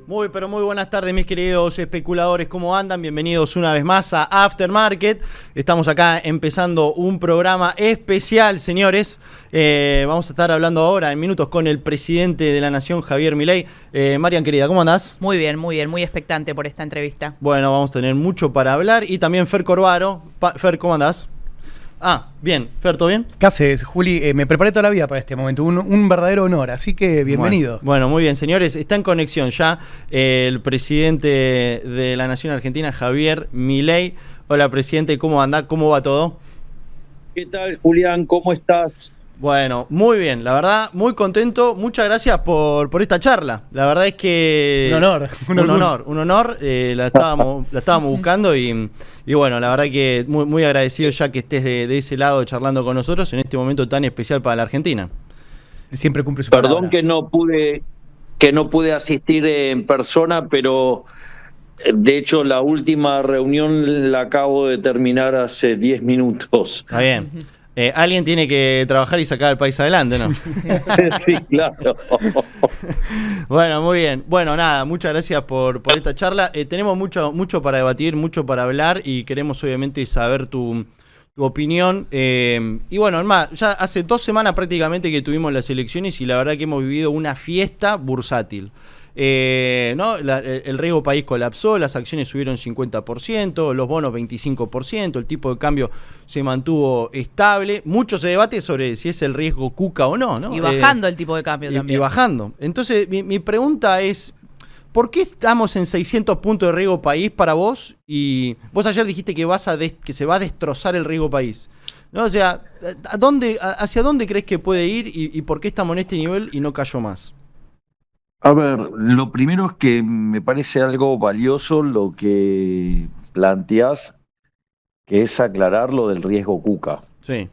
Muy, pero muy buenas tardes, mis queridos especuladores. ¿Cómo andan? Bienvenidos una vez más a Aftermarket. Estamos acá empezando un programa especial, señores. Vamos a estar hablando ahora en minutos con el presidente de la Nación, Javier Milei. Marian, querida, ¿cómo andás? Muy bien, muy expectante por esta entrevista. Bueno, vamos a tener mucho para hablar. Y también Fer Corvaro. Fer, ¿cómo andás? Ah, bien. Fer, ¿todo bien? ¿Qué haces, Juli? Me preparé toda la vida para este momento, un verdadero honor, así que bienvenido. Bueno, muy bien, señores. Está en conexión ya el presidente de la Nación Argentina, Javier Milei. Hola, presidente, ¿cómo anda? ¿Cómo va todo? ¿Qué tal, Julián? ¿Cómo estás? Bueno, muy bien, la verdad, muy contento. Muchas gracias por esta charla. La verdad es que... Un honor. Un honor. La estábamos buscando y bueno, la verdad que muy agradecido ya que estés de ese lado charlando con nosotros en este momento tan especial para la Argentina. Siempre cumple su palabra. Perdón que no pude asistir en persona, pero de hecho la última reunión la acabo de terminar hace 10 minutos. Está bien. Alguien tiene que trabajar y sacar al país adelante, ¿no? Sí, claro. Bueno, muy bien. Bueno, nada, muchas gracias por esta charla. Tenemos mucho para debatir, mucho para hablar y queremos obviamente saber tu opinión. Y bueno, además, ya hace 2 semanas prácticamente que tuvimos las elecciones y la verdad que hemos vivido una fiesta bursátil. ¿No? El riesgo país colapsó, las acciones subieron 50%, los bonos 25%, el tipo de cambio se mantuvo estable. Mucho se debate sobre si es el riesgo Cuca o no, ¿no? Y bajando el tipo de cambio también. Y bajando. Entonces, mi pregunta es, ¿por qué estamos en 600 puntos de riesgo país para vos? Y vos ayer dijiste que se va a destrozar el riesgo país, ¿no? O sea, ¿hacia dónde crees que puede ir y por qué estamos en este nivel y no cayó más? A ver, lo primero es que me parece algo valioso lo que planteás, que es aclarar lo del riesgo Cuca. Sí.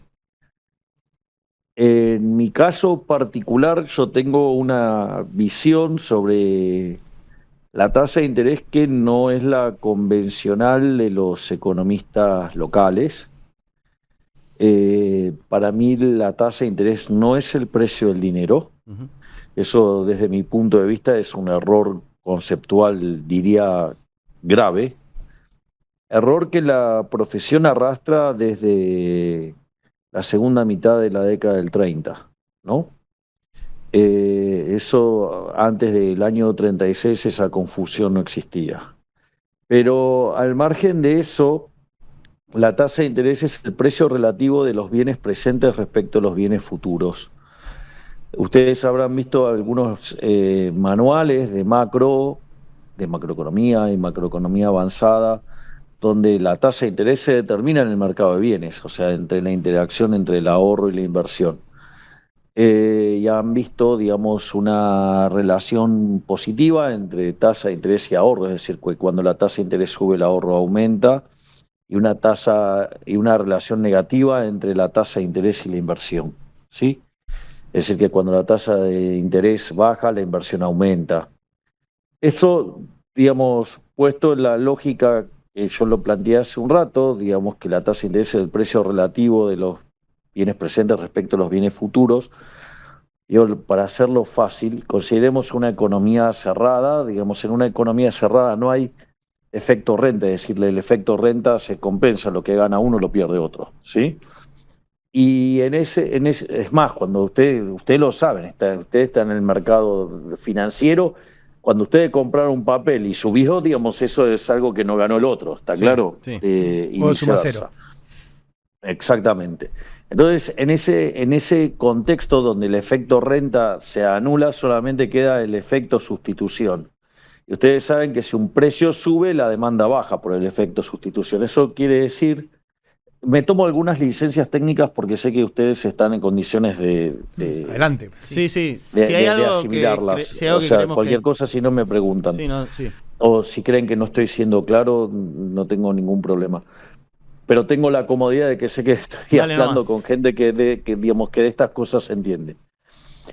En mi caso particular, yo tengo una visión sobre la tasa de interés que no es la convencional de los economistas locales. Para mí la tasa de interés no es el precio del dinero. Uh-huh. Eso, desde mi punto de vista, es un error conceptual, diría, grave. Error que la profesión arrastra desde la segunda mitad de la década del 30, ¿no? Eso, antes del año 36, esa confusión no existía. Pero al margen de eso, la tasa de interés es el precio relativo de los bienes presentes respecto a los bienes futuros. Ustedes habrán visto algunos manuales de macroeconomía y macroeconomía avanzada, donde la tasa de interés se determina en el mercado de bienes, o sea, entre la interacción entre el ahorro y la inversión. Y han visto, digamos, una relación positiva entre tasa de interés y ahorro, es decir, que cuando la tasa de interés sube, el ahorro aumenta, y una relación negativa entre la tasa de interés y la inversión, ¿sí? Es decir, que cuando la tasa de interés baja, la inversión aumenta. Esto, digamos, puesto en la lógica que yo lo planteé hace un rato, digamos que la tasa de interés es el precio relativo de los bienes presentes respecto a los bienes futuros. Para hacerlo fácil, consideremos una economía cerrada. Digamos, en una economía cerrada no hay efecto renta, es decir, el efecto renta se compensa, lo que gana uno lo pierde otro, ¿sí? Y es más, cuando ustedes lo saben, ustedes están en el mercado financiero, cuando ustedes compraron un papel y subió, digamos, eso es algo que no ganó el otro, ¿está claro? Sí. Y viceversa. Exactamente. Entonces, en ese contexto donde el efecto renta se anula, solamente queda el efecto sustitución. Y ustedes saben que si un precio sube, la demanda baja por el efecto sustitución. Eso quiere decir... Me tomo algunas licencias técnicas porque sé que ustedes están en condiciones de Adelante. Sí. De asimilarlas. O sea, cualquier cosa, si no me preguntan. Sí. O si creen que no estoy siendo claro, no tengo ningún problema. Pero tengo la comodidad de que sé que estoy hablando con gente que de estas cosas se entiende.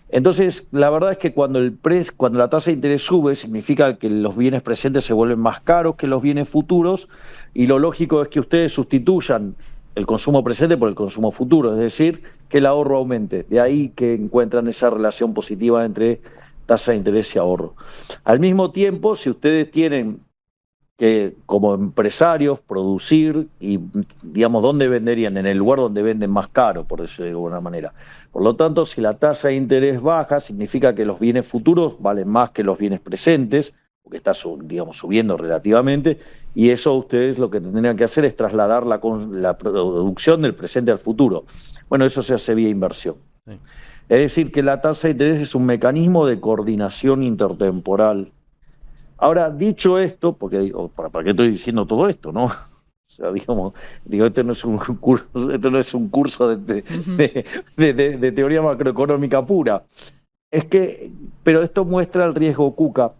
Entonces, la verdad es que cuando la tasa de interés sube, significa que los bienes presentes se vuelven más caros que los bienes futuros, y lo lógico es que ustedes sustituyan el consumo presente por el consumo futuro, es decir, que el ahorro aumente. De ahí que encuentran esa relación positiva entre tasa de interés y ahorro. Al mismo tiempo, si ustedes tienen que, como empresarios, producir y, digamos, ¿dónde venderían? En el lugar donde venden más caro, por decirlo de alguna manera. Por lo tanto, si la tasa de interés baja, significa que los bienes futuros valen más que los bienes presentes, porque está, digamos, subiendo relativamente, y eso ustedes lo que tendrían que hacer es trasladar la producción del presente al futuro. Bueno, eso se hace vía inversión. Sí. Es decir, que la tasa de interés es un mecanismo de coordinación intertemporal. Ahora, dicho esto, porque digo, ¿para qué estoy diciendo todo esto, no? O sea, digamos, este no es un curso de teoría macroeconómica pura. Pero esto muestra el riesgo KUKA.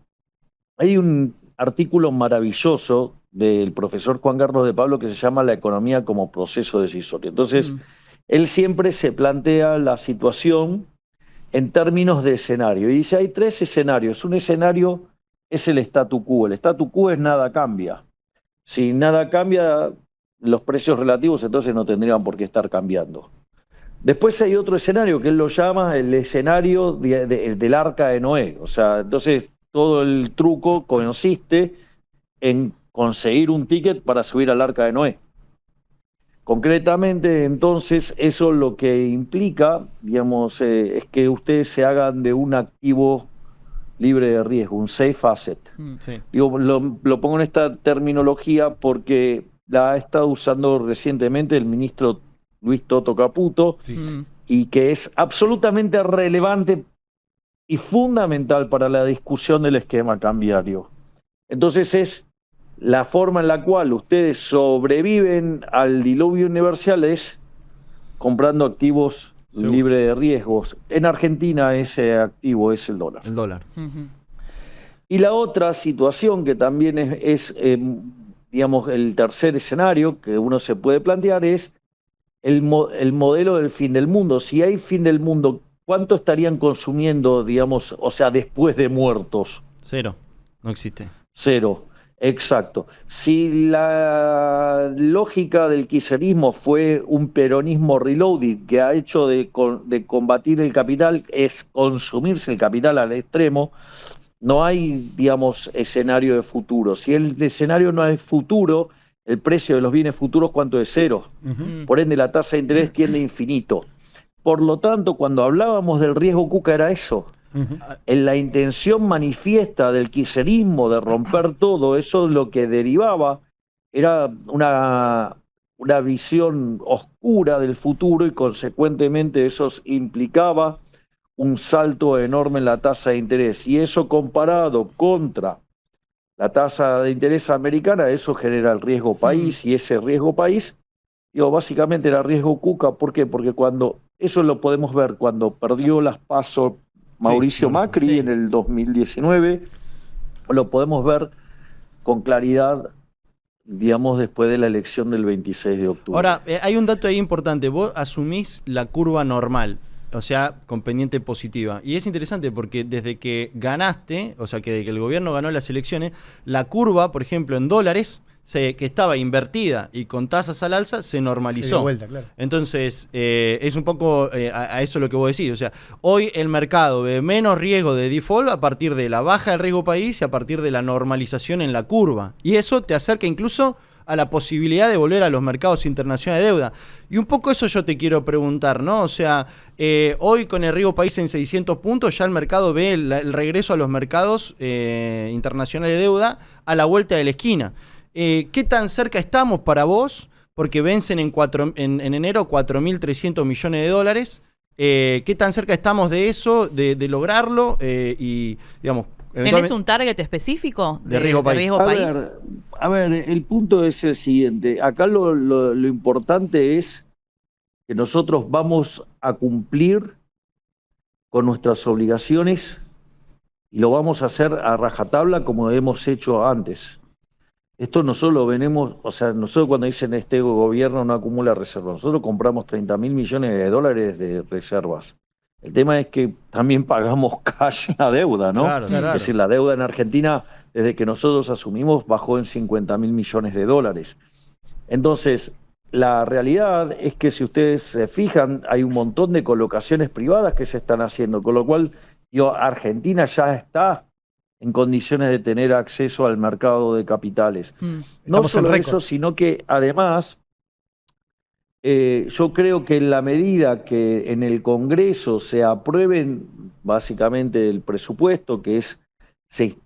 Hay un artículo maravilloso del profesor Juan Carlos de Pablo que se llama La economía como proceso decisorio. Entonces, él siempre se plantea la situación en términos de escenario. Y dice, hay 3 escenarios. Un escenario es el statu quo. El statu quo es nada cambia. Si nada cambia, los precios relativos entonces no tendrían por qué estar cambiando. Después hay otro escenario que él lo llama el escenario del arca de Noé. O sea, entonces todo el truco consiste en conseguir un ticket para subir al arca de Noé. Concretamente, entonces, eso lo que implica, digamos, es que ustedes se hagan de un activo libre de riesgo, un safe asset. Sí. Digo, lo pongo en esta terminología porque la ha estado usando recientemente el ministro Luis Toto Caputo, sí, y que es absolutamente relevante y fundamental para la discusión del esquema cambiario. Entonces es la forma en la cual ustedes sobreviven al diluvio universal es comprando activos libres de riesgos. En Argentina ese activo es el dólar. El dólar. Y la otra situación que también es digamos, el tercer escenario que uno se puede plantear es el modelo del fin del mundo. Si hay fin del mundo, ¿cuánto estarían consumiendo, digamos, o sea, después de muertos? 0, no existe. 0. Exacto. Si la lógica del kirchnerismo fue un peronismo reloaded que ha hecho de combatir el capital, es consumirse el capital al extremo, no hay, digamos, escenario de futuro. Si el escenario no es futuro, el precio de los bienes futuros, ¿cuánto es? 0. Por ende, la tasa de interés tiende a infinito. Por lo tanto, cuando hablábamos del riesgo KUKA era eso. En la intención manifiesta del kirchnerismo de romper todo, eso lo que derivaba era una visión oscura del futuro y consecuentemente eso implicaba un salto enorme en la tasa de interés. Y eso comparado contra la tasa de interés americana, eso genera el riesgo país y ese riesgo país, digo, básicamente era riesgo KUKA. ¿Por qué? Porque cuando eso lo podemos ver cuando perdió las PASO Mauricio Macri en el 2019, lo podemos ver con claridad, digamos, después de la elección del 26 de octubre. Ahora, hay un dato ahí importante. Vos asumís la curva normal, o sea, con pendiente positiva. Y es interesante porque desde que ganaste, o sea, que desde que el gobierno ganó las elecciones, la curva, por ejemplo, en dólares, que estaba invertida y con tasas al alza, se normalizó. De vuelta, claro. Entonces, es un poco a eso lo que vos decís. O sea, hoy el mercado ve menos riesgo de default a partir de la baja del riesgo país y a partir de la normalización en la curva. Y eso te acerca incluso a la posibilidad de volver a los mercados internacionales de deuda. Y un poco eso yo te quiero preguntar, ¿no? O sea, hoy con el riesgo país en 600 puntos ya el mercado ve el regreso a los mercados internacionales de deuda a la vuelta de la esquina. ¿Qué tan cerca estamos para vos? Porque vencen en enero 4.300 millones de dólares. ¿Qué tan cerca estamos de eso, de lograrlo? Y, digamos, ¿tenés un target específico de riesgo país? A ver, el punto es el siguiente. Acá lo importante es que nosotros vamos a cumplir con nuestras obligaciones y lo vamos a hacer a rajatabla como hemos hecho antes. Esto nosotros lo venimos, o sea, nosotros cuando dicen este gobierno no acumula reservas, nosotros compramos 30.000 millones de dólares de reservas. El tema es que también pagamos cash la deuda, ¿no? Claro. Es decir, la deuda en Argentina, desde que nosotros asumimos, bajó en 50.000 millones de dólares. Entonces, la realidad es que si ustedes se fijan, hay un montón de colocaciones privadas que se están haciendo, con lo cual Argentina ya está en condiciones de tener acceso al mercado de capitales. No solo eso, sino que además yo creo que en la medida que en el Congreso se aprueben básicamente el presupuesto, que se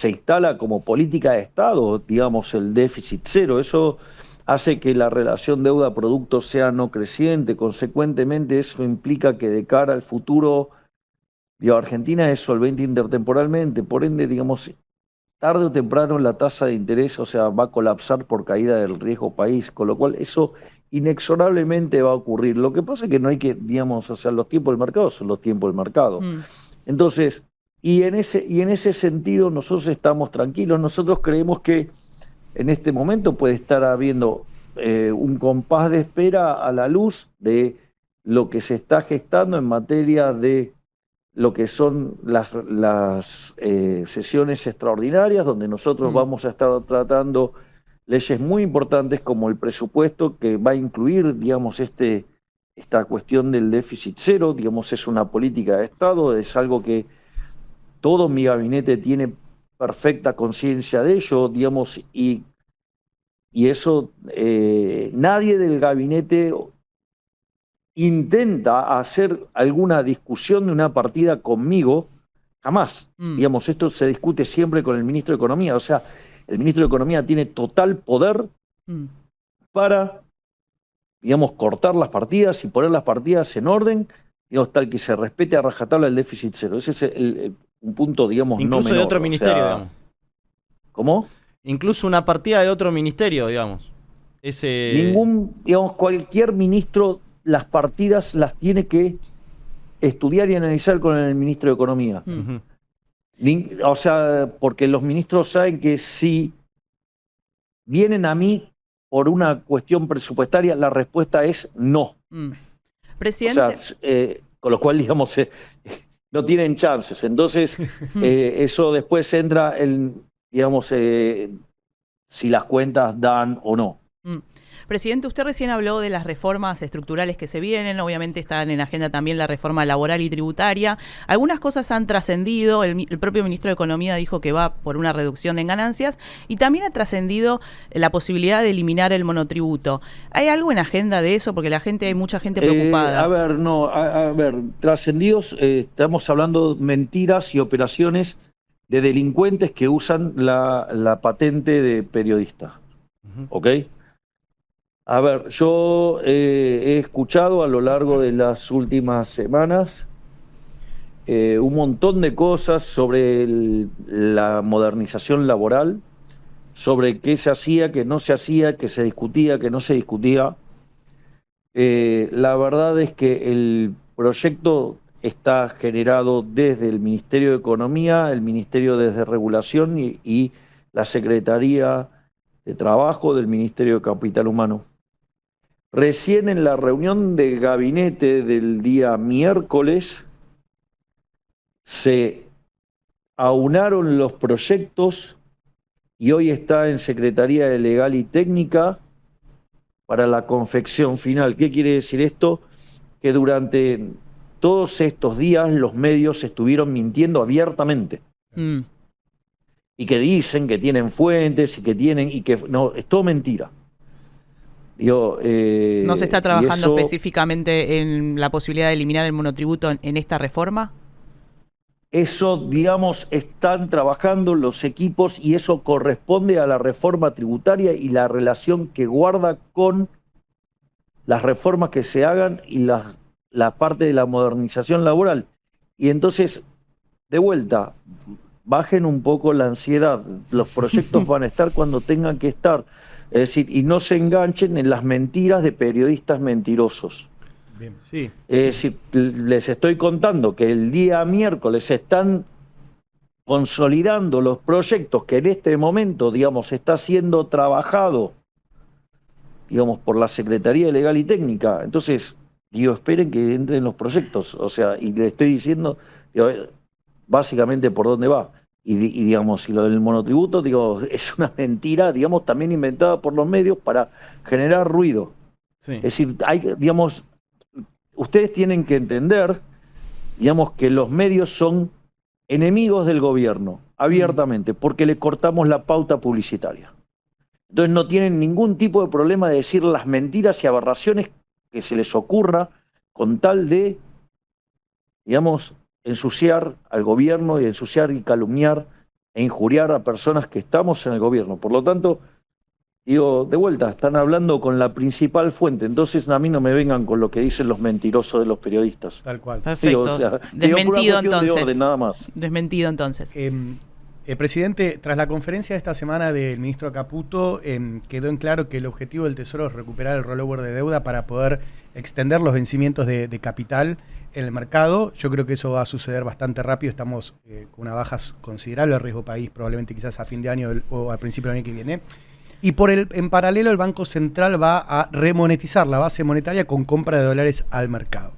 instala como política de Estado, digamos, el déficit cero, eso hace que la relación deuda-producto sea no creciente. Consecuentemente, eso implica que de cara al futuro, Argentina es solvente intertemporalmente, por ende, digamos, tarde o temprano la tasa de interés, o sea, va a colapsar por caída del riesgo país, con lo cual eso inexorablemente va a ocurrir. Lo que pasa es que no hay que, digamos, o sea, los tiempos del mercado son los tiempos del mercado. Entonces, y en ese sentido nosotros estamos tranquilos, nosotros creemos que en este momento puede estar habiendo un compás de espera a la luz de lo que se está gestando en materia de lo que son las sesiones extraordinarias, donde nosotros vamos a estar tratando leyes muy importantes como el presupuesto, que va a incluir, digamos, esta cuestión del déficit cero, digamos, es una política de Estado, es algo que todo mi gabinete tiene perfecta conciencia de ello, digamos, y eso nadie del gabinete intenta hacer alguna discusión de una partida conmigo, jamás. Digamos, esto se discute siempre con el ministro de Economía, o sea, el ministro de Economía tiene total poder para, digamos, cortar las partidas y poner las partidas en orden, digamos, tal que se respete a rajatabla el déficit cero. Ese es un punto, digamos, incluso no menor. De otro ministerio, digamos. ¿Cómo? Incluso una partida de otro ministerio, digamos. Digamos, cualquier ministro, las partidas las tiene que estudiar y analizar con el ministro de Economía. O sea, porque los ministros saben que si vienen a mí por una cuestión presupuestaria, la respuesta es no. Presidente. O sea, con lo cual, digamos, no tienen chances. Entonces, eso después entra en, digamos, si las cuentas dan o no. Presidente, usted recién habló de las reformas estructurales que se vienen, obviamente están en agenda también la reforma laboral y tributaria. Algunas cosas han trascendido, el propio ministro de Economía dijo que va por una reducción en ganancias y también ha trascendido la posibilidad de eliminar el monotributo. ¿Hay algo en agenda de eso? Porque hay mucha gente preocupada. A ver, trascendidos, estamos hablando de mentiras y operaciones de delincuentes que usan la patente de periodista. ¿Ok? A ver, yo he escuchado a lo largo de las últimas semanas un montón de cosas sobre la modernización laboral, sobre qué se hacía, qué no se hacía, qué se discutía, qué no se discutía. La verdad es que el proyecto está generado desde el Ministerio de Economía, el Ministerio de Regulación y la Secretaría de Trabajo del Ministerio de Capital Humano. Recién en la reunión de gabinete del día miércoles se aunaron los proyectos y hoy está en Secretaría de Legal y Técnica para la confección final. ¿Qué quiere decir esto? Que durante todos estos días los medios estuvieron mintiendo abiertamente. Y que dicen que tienen fuentes y que no, es todo mentira. ¿No se está trabajando específicamente en la posibilidad de eliminar el monotributo en esta reforma? Eso, digamos, están trabajando los equipos y eso corresponde a la reforma tributaria y la relación que guarda con las reformas que se hagan y la parte de la modernización laboral. Y entonces, de vuelta, bajen un poco la ansiedad. Los proyectos van a estar cuando tengan que estar. Es decir, y no se enganchen en las mentiras de periodistas mentirosos. Bien, sí. Es decir, les estoy contando que el día miércoles se están consolidando los proyectos que en este momento, digamos, está siendo trabajado, digamos, por la Secretaría de Legal y Técnica. Entonces, digo, esperen que entren los proyectos. O sea, y le estoy diciendo, digo, básicamente por dónde va. Y digamos, si lo del monotributo, digo, es una mentira, digamos, también inventada por los medios para generar ruido. Sí. Es decir, digamos, ustedes tienen que entender, digamos que los medios son enemigos del gobierno, abiertamente, porque le cortamos la pauta publicitaria. Entonces no tienen ningún tipo de problema de decir las mentiras y aberraciones que se les ocurra con tal de, digamos, ensuciar al gobierno y ensuciar y calumniar e injuriar a personas que estamos en el gobierno. Por lo tanto, digo, de vuelta, están hablando con la principal fuente, entonces a mí no me vengan con lo que dicen los mentirosos de los periodistas. Tal cual. Perfecto. Digo, o sea, Desmentido por una cuestión entonces. de orden, nada más. Desmentido entonces. Presidente, tras la conferencia de esta semana del ministro Caputo, quedó en claro que el objetivo del Tesoro es recuperar el rollover de deuda para poder extender los vencimientos de capital en el mercado. Yo creo que eso va a suceder bastante rápido. Estamos con una baja considerable de riesgo país, probablemente quizás a fin de año o al principio del año que viene. Y en paralelo el Banco Central va a remonetizar la base monetaria con compra de dólares al mercado.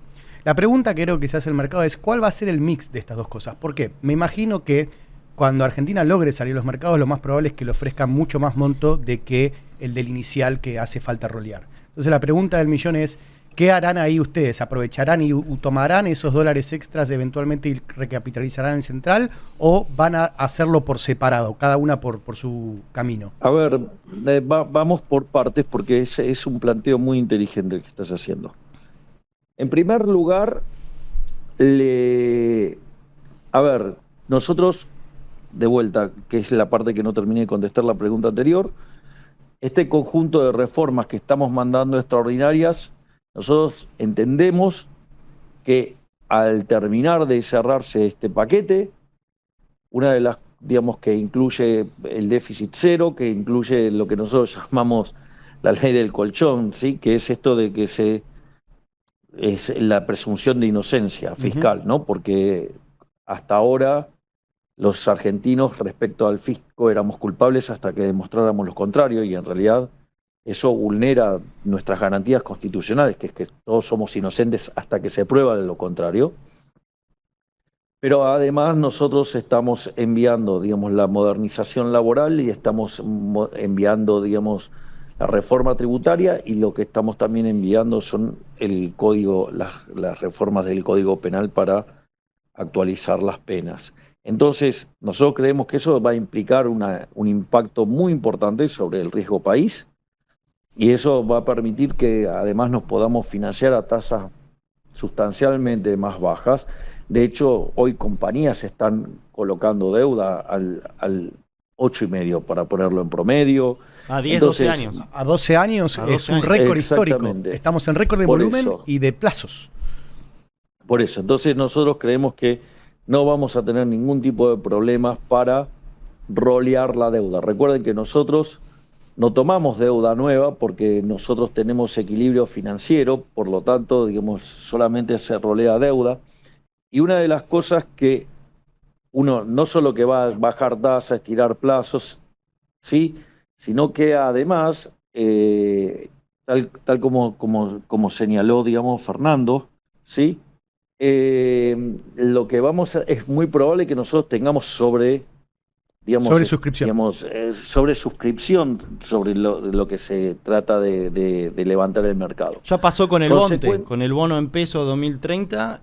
La pregunta que creo que se hace el mercado es ¿cuál va a ser el mix de estas dos cosas? ¿Por qué? Me imagino que cuando Argentina logre salir a los mercados, lo más probable es que le ofrezcan mucho más monto de que el del inicial que hace falta rolear. Entonces la pregunta del millón es, ¿qué harán ahí ustedes? ¿Aprovecharán y tomarán esos dólares extras de eventualmente y recapitalizarán el central o van a hacerlo por separado, cada una por su camino? A ver, vamos por partes porque es un planteo muy inteligente el que estás haciendo. En primer lugar, a ver, nosotros, de vuelta, que es la parte que no terminé de contestar la pregunta anterior, este conjunto de reformas que estamos mandando extraordinarias, nosotros entendemos que al terminar de cerrarse este paquete, una de las, digamos, que incluye el déficit cero, que incluye lo que nosotros llamamos la ley del colchón, ¿sí? Que es esto de que es la presunción de inocencia fiscal, ¿no? Porque hasta ahora los argentinos respecto al fisco éramos culpables hasta que demostráramos lo contrario y en realidad eso vulnera nuestras garantías constitucionales, que es que todos somos inocentes hasta que se prueba de lo contrario. Pero además nosotros estamos enviando, digamos, la modernización laboral y estamos enviando, digamos, la reforma tributaria y lo que estamos también enviando son el código, las reformas del Código Penal para actualizar las penas. Entonces, nosotros creemos que eso va a implicar un impacto muy importante sobre el riesgo país y eso va a permitir que además nos podamos financiar a tasas sustancialmente más bajas. De hecho, hoy compañías están colocando deuda al 8,5 para ponerlo en promedio. A 10, 12 años. A 12 años A 12 es un años. récord histórico. Estamos en récord de Por volumen eso. y de plazos. Por eso, entonces nosotros creemos que no vamos a tener ningún tipo de problemas para rolear la deuda. Recuerden que nosotros no tomamos deuda nueva porque nosotros tenemos equilibrio financiero, por lo tanto, digamos, solamente se rolea deuda. Y una de las cosas que uno no solo que va a bajar tasa, estirar plazos, ¿sí? Sino que además, tal como señaló, digamos, Fernando, ¿sí? Lo que es muy probable que nosotros tengamos sobre suscripción, sobre lo que se trata de levantar el mercado. Ya pasó con el Bonte, con el bono en peso 2030,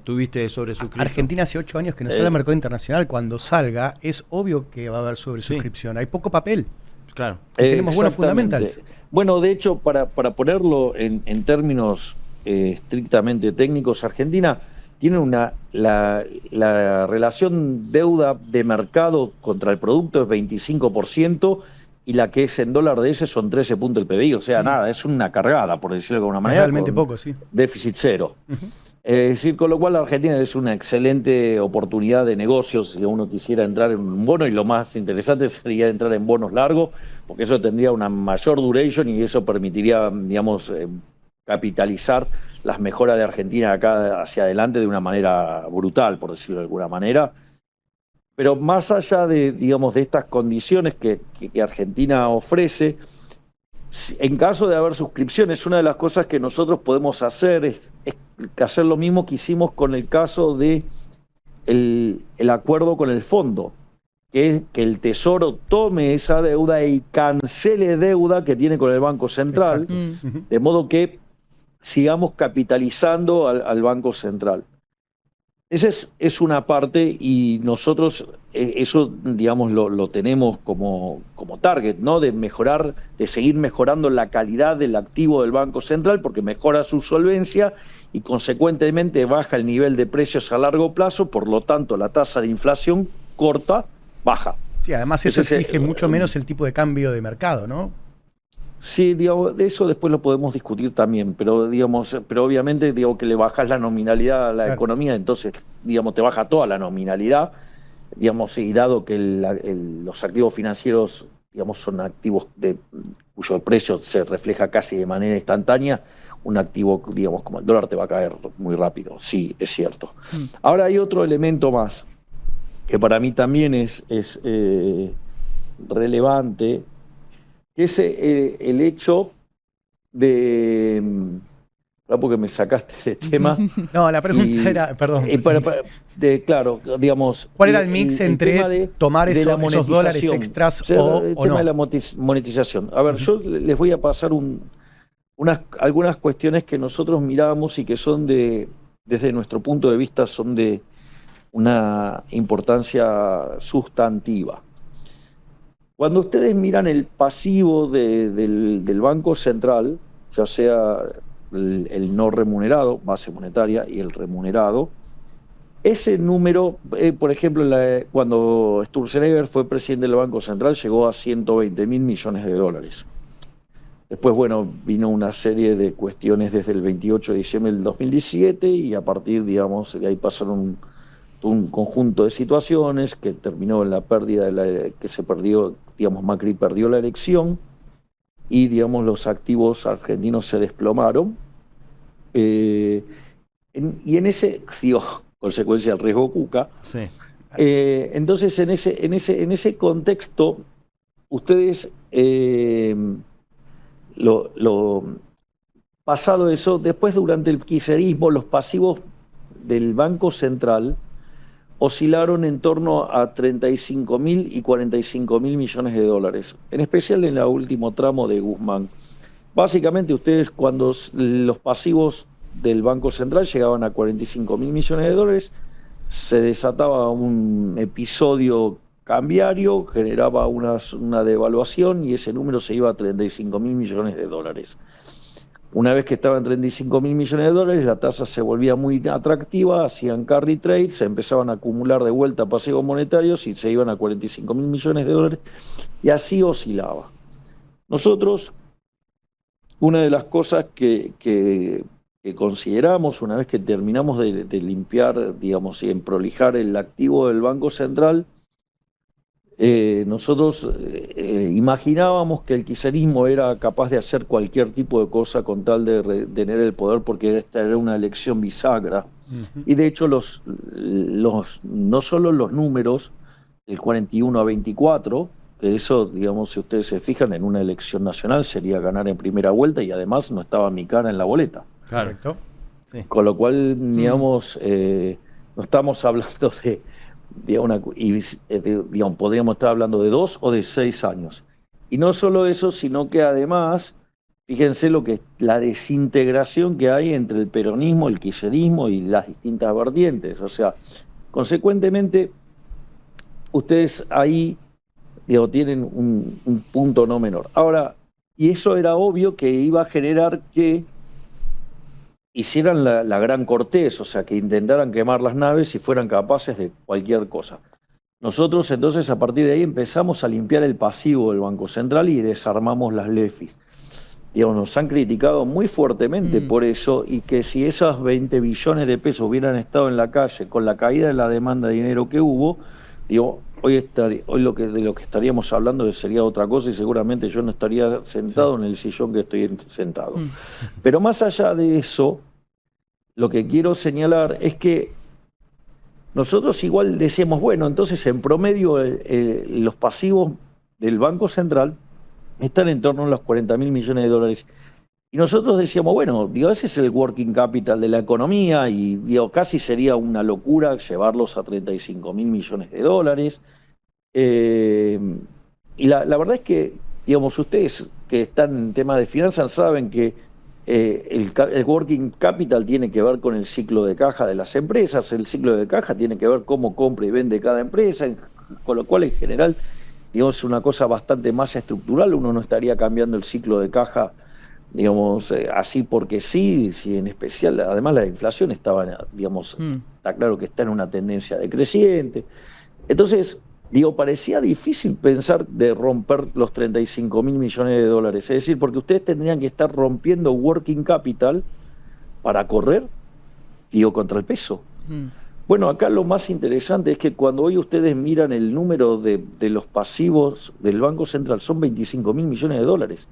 tuviste sobresuscripción. Argentina hace 8 años que no sale al mercado internacional. Cuando salga, es obvio que va a haber sobresuscripción. Sí. Hay poco papel. Claro. Tenemos buenos fundamentales. Bueno, de hecho, para ponerlo en términos estrictamente técnicos, Argentina tiene la relación deuda de mercado contra el producto es 25% y la que es en dólar de ese son 13 puntos del PBI, o sea, nada, es una cargada, por decirlo de alguna manera. Realmente poco, sí. Déficit cero. Es decir, con lo cual la Argentina es una excelente oportunidad de negocios si uno quisiera entrar en un bono, y lo más interesante sería entrar en bonos largos, porque eso tendría una mayor duration y eso permitiría, digamos, capitalizar las mejoras de Argentina acá hacia adelante de una manera brutal, por decirlo de alguna manera. Pero más allá de, digamos, de estas condiciones que Argentina ofrece, en caso de haber suscripciones, una de las cosas que nosotros podemos hacer es hacer lo mismo que hicimos con el caso de el acuerdo con el fondo, que es que el Tesoro tome esa deuda y cancele deuda que tiene con el Banco Central, de modo que sigamos capitalizando al Banco Central. Esa es una parte y nosotros eso, digamos, lo tenemos como target, ¿no? De mejorar, de seguir mejorando la calidad del activo del Banco Central porque mejora su solvencia y consecuentemente baja el nivel de precios a largo plazo, por lo tanto la tasa de inflación corta baja. Sí, además eso exige mucho menos el tipo de cambio de mercado, ¿no? Sí, digamos, de eso después lo podemos discutir también, pero obviamente digo que le bajas la nominalidad a la economía, entonces digamos te baja toda la nominalidad, digamos, y dado que los activos financieros, digamos, son activos cuyo precio se refleja casi de manera instantánea, un activo, digamos, como el dólar te va a caer muy rápido, sí, es cierto. Ahora hay otro elemento más que para mí también es relevante, que es el hecho de... porque me sacaste ese tema. No, la pregunta era, perdón. Claro, digamos... ¿Cuál era el mix entre tomar esos dólares extras o no? El tema de la monetización. A ver, yo les voy a pasar algunas cuestiones que nosotros miramos y que son desde nuestro punto de vista, son de una importancia sustantiva. Cuando ustedes miran el pasivo del Banco Central, ya sea el no remunerado, base monetaria, y el remunerado, ese número, por ejemplo, cuando Sturzenegger fue presidente del Banco Central, llegó a 120.000 millones de dólares. Después, bueno, vino una serie de cuestiones desde el 28 de diciembre del 2017 y a partir, digamos, de ahí pasaron un conjunto de situaciones que terminó en la pérdida que se perdió, digamos, Macri perdió la elección y, digamos, los activos argentinos se desplomaron. Y en ese, digo, consecuencia del riesgo Cuca. Sí. Entonces, en ese contexto, ustedes, pasado eso, después durante el kirchnerismo, los pasivos del Banco Central oscilaron en torno a 35.000 y 45.000 millones de dólares, en especial en el último tramo de Guzmán. Básicamente ustedes, cuando los pasivos del Banco Central llegaban a 45.000 millones de dólares, se desataba un episodio cambiario, generaba una devaluación y ese número se iba a 35.000 millones de dólares. Una vez que estaba en 35.000 millones de dólares, la tasa se volvía muy atractiva, hacían carry trade, se empezaban a acumular de vuelta pasivos monetarios y se iban a 45.000 millones de dólares y así oscilaba. Nosotros, una de las cosas que consideramos una vez que terminamos de limpiar, digamos, y prolijar el activo del Banco Central, nosotros imaginábamos que el kirchnerismo era capaz de hacer cualquier tipo de cosa con tal de tener el poder, porque esta era una elección bisagra. Y de hecho no solo los números, el 41 a 24, que eso, digamos, si ustedes se fijan, en una elección nacional sería ganar en primera vuelta y además no estaba mi cara en la boleta. Correcto. Sí. Con lo cual, digamos, no estamos hablando digamos, podríamos estar hablando de 2 o de 6 años. Y no solo eso, sino que además, fíjense la desintegración que hay entre el peronismo, el kirchnerismo y las distintas vertientes. O sea, consecuentemente, ustedes ahí, digo, tienen un punto no menor. Ahora, y eso era obvio que iba a generar que hicieran la gran Cortés, o sea, que intentaran quemar las naves y fueran capaces de cualquier cosa. Nosotros entonces a partir de ahí empezamos a limpiar el pasivo del Banco Central y desarmamos las LEFIs. Digamos, nos han criticado muy fuertemente por eso, y que si esos 20 billones de pesos hubieran estado en la calle con la caída de la demanda de dinero que hubo, digo, hoy de lo que estaríamos hablando sería otra cosa y seguramente yo no estaría sentado en el sillón que estoy sentado. Pero más allá de eso, lo que quiero señalar es que nosotros igual decíamos, bueno, entonces en promedio los pasivos del Banco Central están en torno a los 40.000 millones de dólares. Y nosotros decíamos, bueno, digo, ese es el working capital de la economía y digo, casi sería una locura llevarlos a 35.000 millones de dólares. Y la verdad es que, digamos, ustedes que están en tema de finanzas saben que el working capital tiene que ver con el ciclo de caja de las empresas, el ciclo de caja tiene que ver cómo compra y vende cada empresa, con lo cual en general, digamos, es una cosa bastante más estructural. Uno no estaría cambiando el ciclo de caja, digamos, así porque sí, si en especial, además la inflación estaba, digamos, está claro que está en una tendencia decreciente. Entonces, digo, parecía difícil pensar de romper los 35.000 millones de dólares. Es decir, porque ustedes tendrían que estar rompiendo working capital para correr, digo, contra el peso. Bueno, acá lo más interesante es que cuando hoy ustedes miran el número de los pasivos del Banco Central, son 25.000 millones de dólares.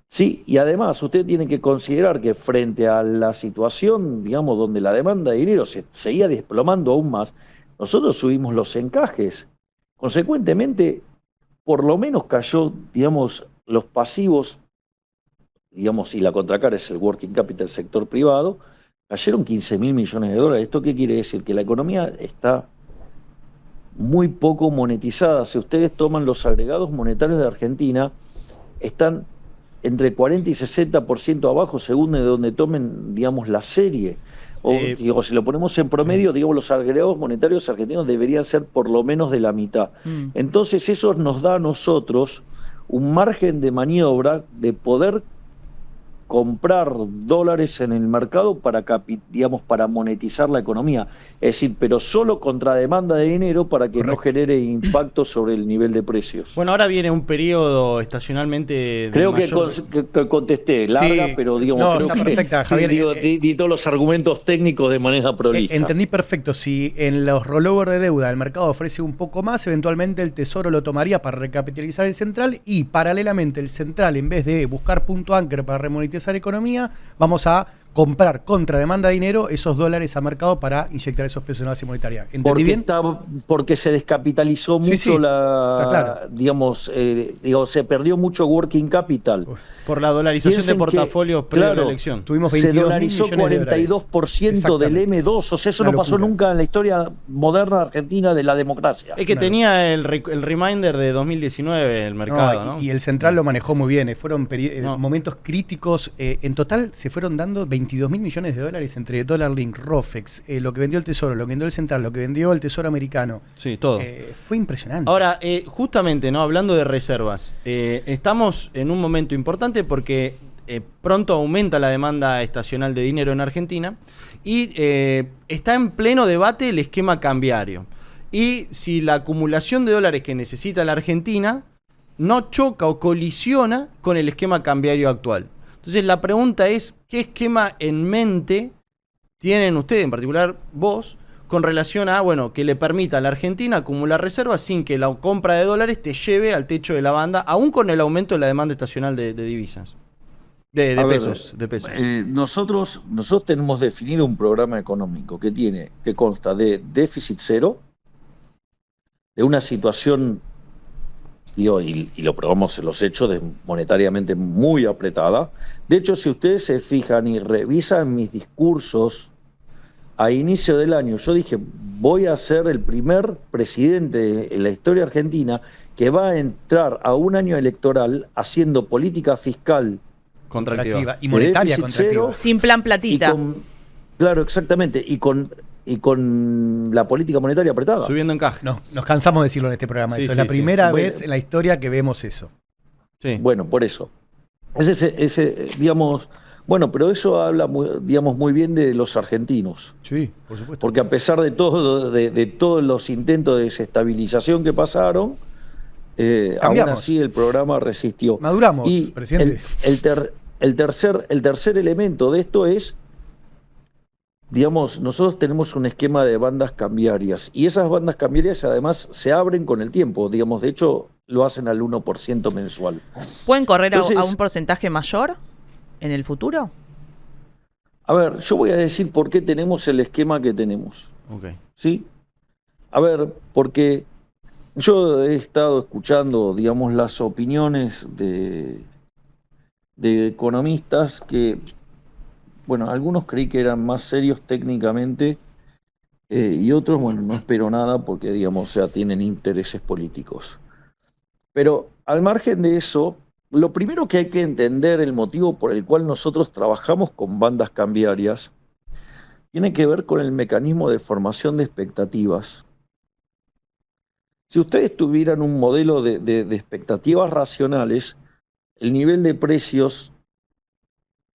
Sí, y además ustedes tienen que considerar que frente a la situación, digamos, donde la demanda de dinero se seguía desplomando aún más, nosotros subimos los encajes. Consecuentemente, por lo menos cayó, digamos, los pasivos, digamos, y la contracara es el working capital del sector privado, cayeron 15.000 millones de dólares. ¿Esto qué quiere decir? Que la economía está muy poco monetizada. Si ustedes toman los agregados monetarios de Argentina, están entre 40 y 60% abajo, según de donde tomen, digamos, la serie. O, digo, si lo ponemos en promedio, digamos, los agregados monetarios argentinos deberían ser por lo menos de la mitad. Entonces eso nos da a nosotros un margen de maniobra de poder comprar dólares en el mercado para, digamos, para monetizar la economía. Es decir, pero solo contra demanda de dinero para que no genere impacto sobre el nivel de precios. Bueno, ahora viene un periodo estacionalmente... Creo que contesté, larga, sí, pero digamos, no, creo está que perfecta, Javier. Di todos los argumentos técnicos de manera prolija. Entendí perfecto. Si en los rollover de deuda el mercado ofrece un poco más, eventualmente el Tesoro lo tomaría para recapitalizar el central y paralelamente el central, en vez de buscar punto anker para remonetizar economía, vamos a comprar contra demanda de dinero esos dólares a mercado para inyectar esos pesos en la base monetaria. ¿Entendí bien? Porque se descapitalizó mucho digamos, se perdió mucho working capital. Por la dolarización de portafolios previo a la elección. Tuvimos se dolarizó 42% del M2, o sea, eso no pasó nunca en la historia moderna argentina de la democracia. Es que tenía el reminder de 2019 el mercado, ¿no? Y el central lo manejó muy bien, fueron momentos críticos. En total se fueron dando 22.000 millones de dólares entre Dollar Link, Rofex, lo que vendió el Tesoro, lo que vendió el Central, lo que vendió el Tesoro americano. Sí, todo. Fue impresionante. Ahora, justamente, ¿no? Hablando de reservas, estamos en un momento importante porque pronto aumenta la demanda estacional de dinero en Argentina y está en pleno debate el esquema cambiario. Y si la acumulación de dólares que necesita la Argentina no choca o colisiona con el esquema cambiario actual. Entonces la pregunta es, ¿qué esquema en mente tienen ustedes, en particular vos, con relación a, bueno, que le permita a la Argentina acumular reservas sin que la compra de dólares te lleve al techo de la banda, aún con el aumento de la demanda estacional de divisas? De pesos. Nosotros tenemos definido un programa económico que consta de déficit cero, de una situación, digo, y lo probamos en los hechos, monetariamente muy apretada. De hecho, si ustedes se fijan y revisan mis discursos a inicio del año, yo dije, voy a ser el primer presidente en la historia argentina que va a entrar a un año electoral haciendo política fiscal contractiva y monetaria contractiva. Sin plan platita. Claro, exactamente. Y con la política monetaria apretada. Subiendo encaje. No, nos cansamos de decirlo en este programa. Eso es la primera vez en la historia que vemos eso. Sí. Bueno, por eso. Ese, digamos, bueno, pero eso habla, digamos, muy bien de los argentinos. Sí, por supuesto. Porque a pesar de todo, de todos los intentos de desestabilización que pasaron, aún así el programa resistió. Maduramos, y presidente. El tercer elemento de esto es, digamos, nosotros tenemos un esquema de bandas cambiarias y esas bandas cambiarias además se abren con el tiempo, digamos, de hecho lo hacen al 1% mensual. ¿Pueden correr a un porcentaje mayor en el futuro? A ver, yo voy a decir por qué tenemos el esquema que tenemos. Okay. ¿Sí? A ver, porque yo he estado escuchando, digamos, las opiniones de economistas que, bueno, algunos creí que eran más serios técnicamente y otros, bueno, no espero nada porque, digamos, o sea, tienen intereses políticos. Pero al margen de eso, lo primero que hay que entender, el motivo por el cual nosotros trabajamos con bandas cambiarias, tiene que ver con el mecanismo de formación de expectativas. Si ustedes tuvieran un modelo de expectativas racionales, el nivel de precios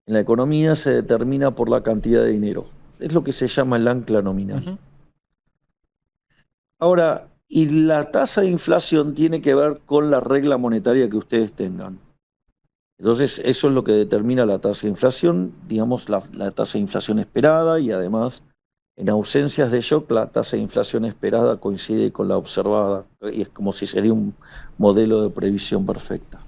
en la economía se determina por la cantidad de dinero. Es lo que se llama el ancla nominal. Ahora, y la tasa de inflación tiene que ver con la regla monetaria que ustedes tengan. Entonces, eso es lo que determina la tasa de inflación, digamos, la tasa de inflación esperada, y además, en ausencias de shock, la tasa de inflación esperada coincide con la observada, y es como si sería un modelo de previsión perfecta.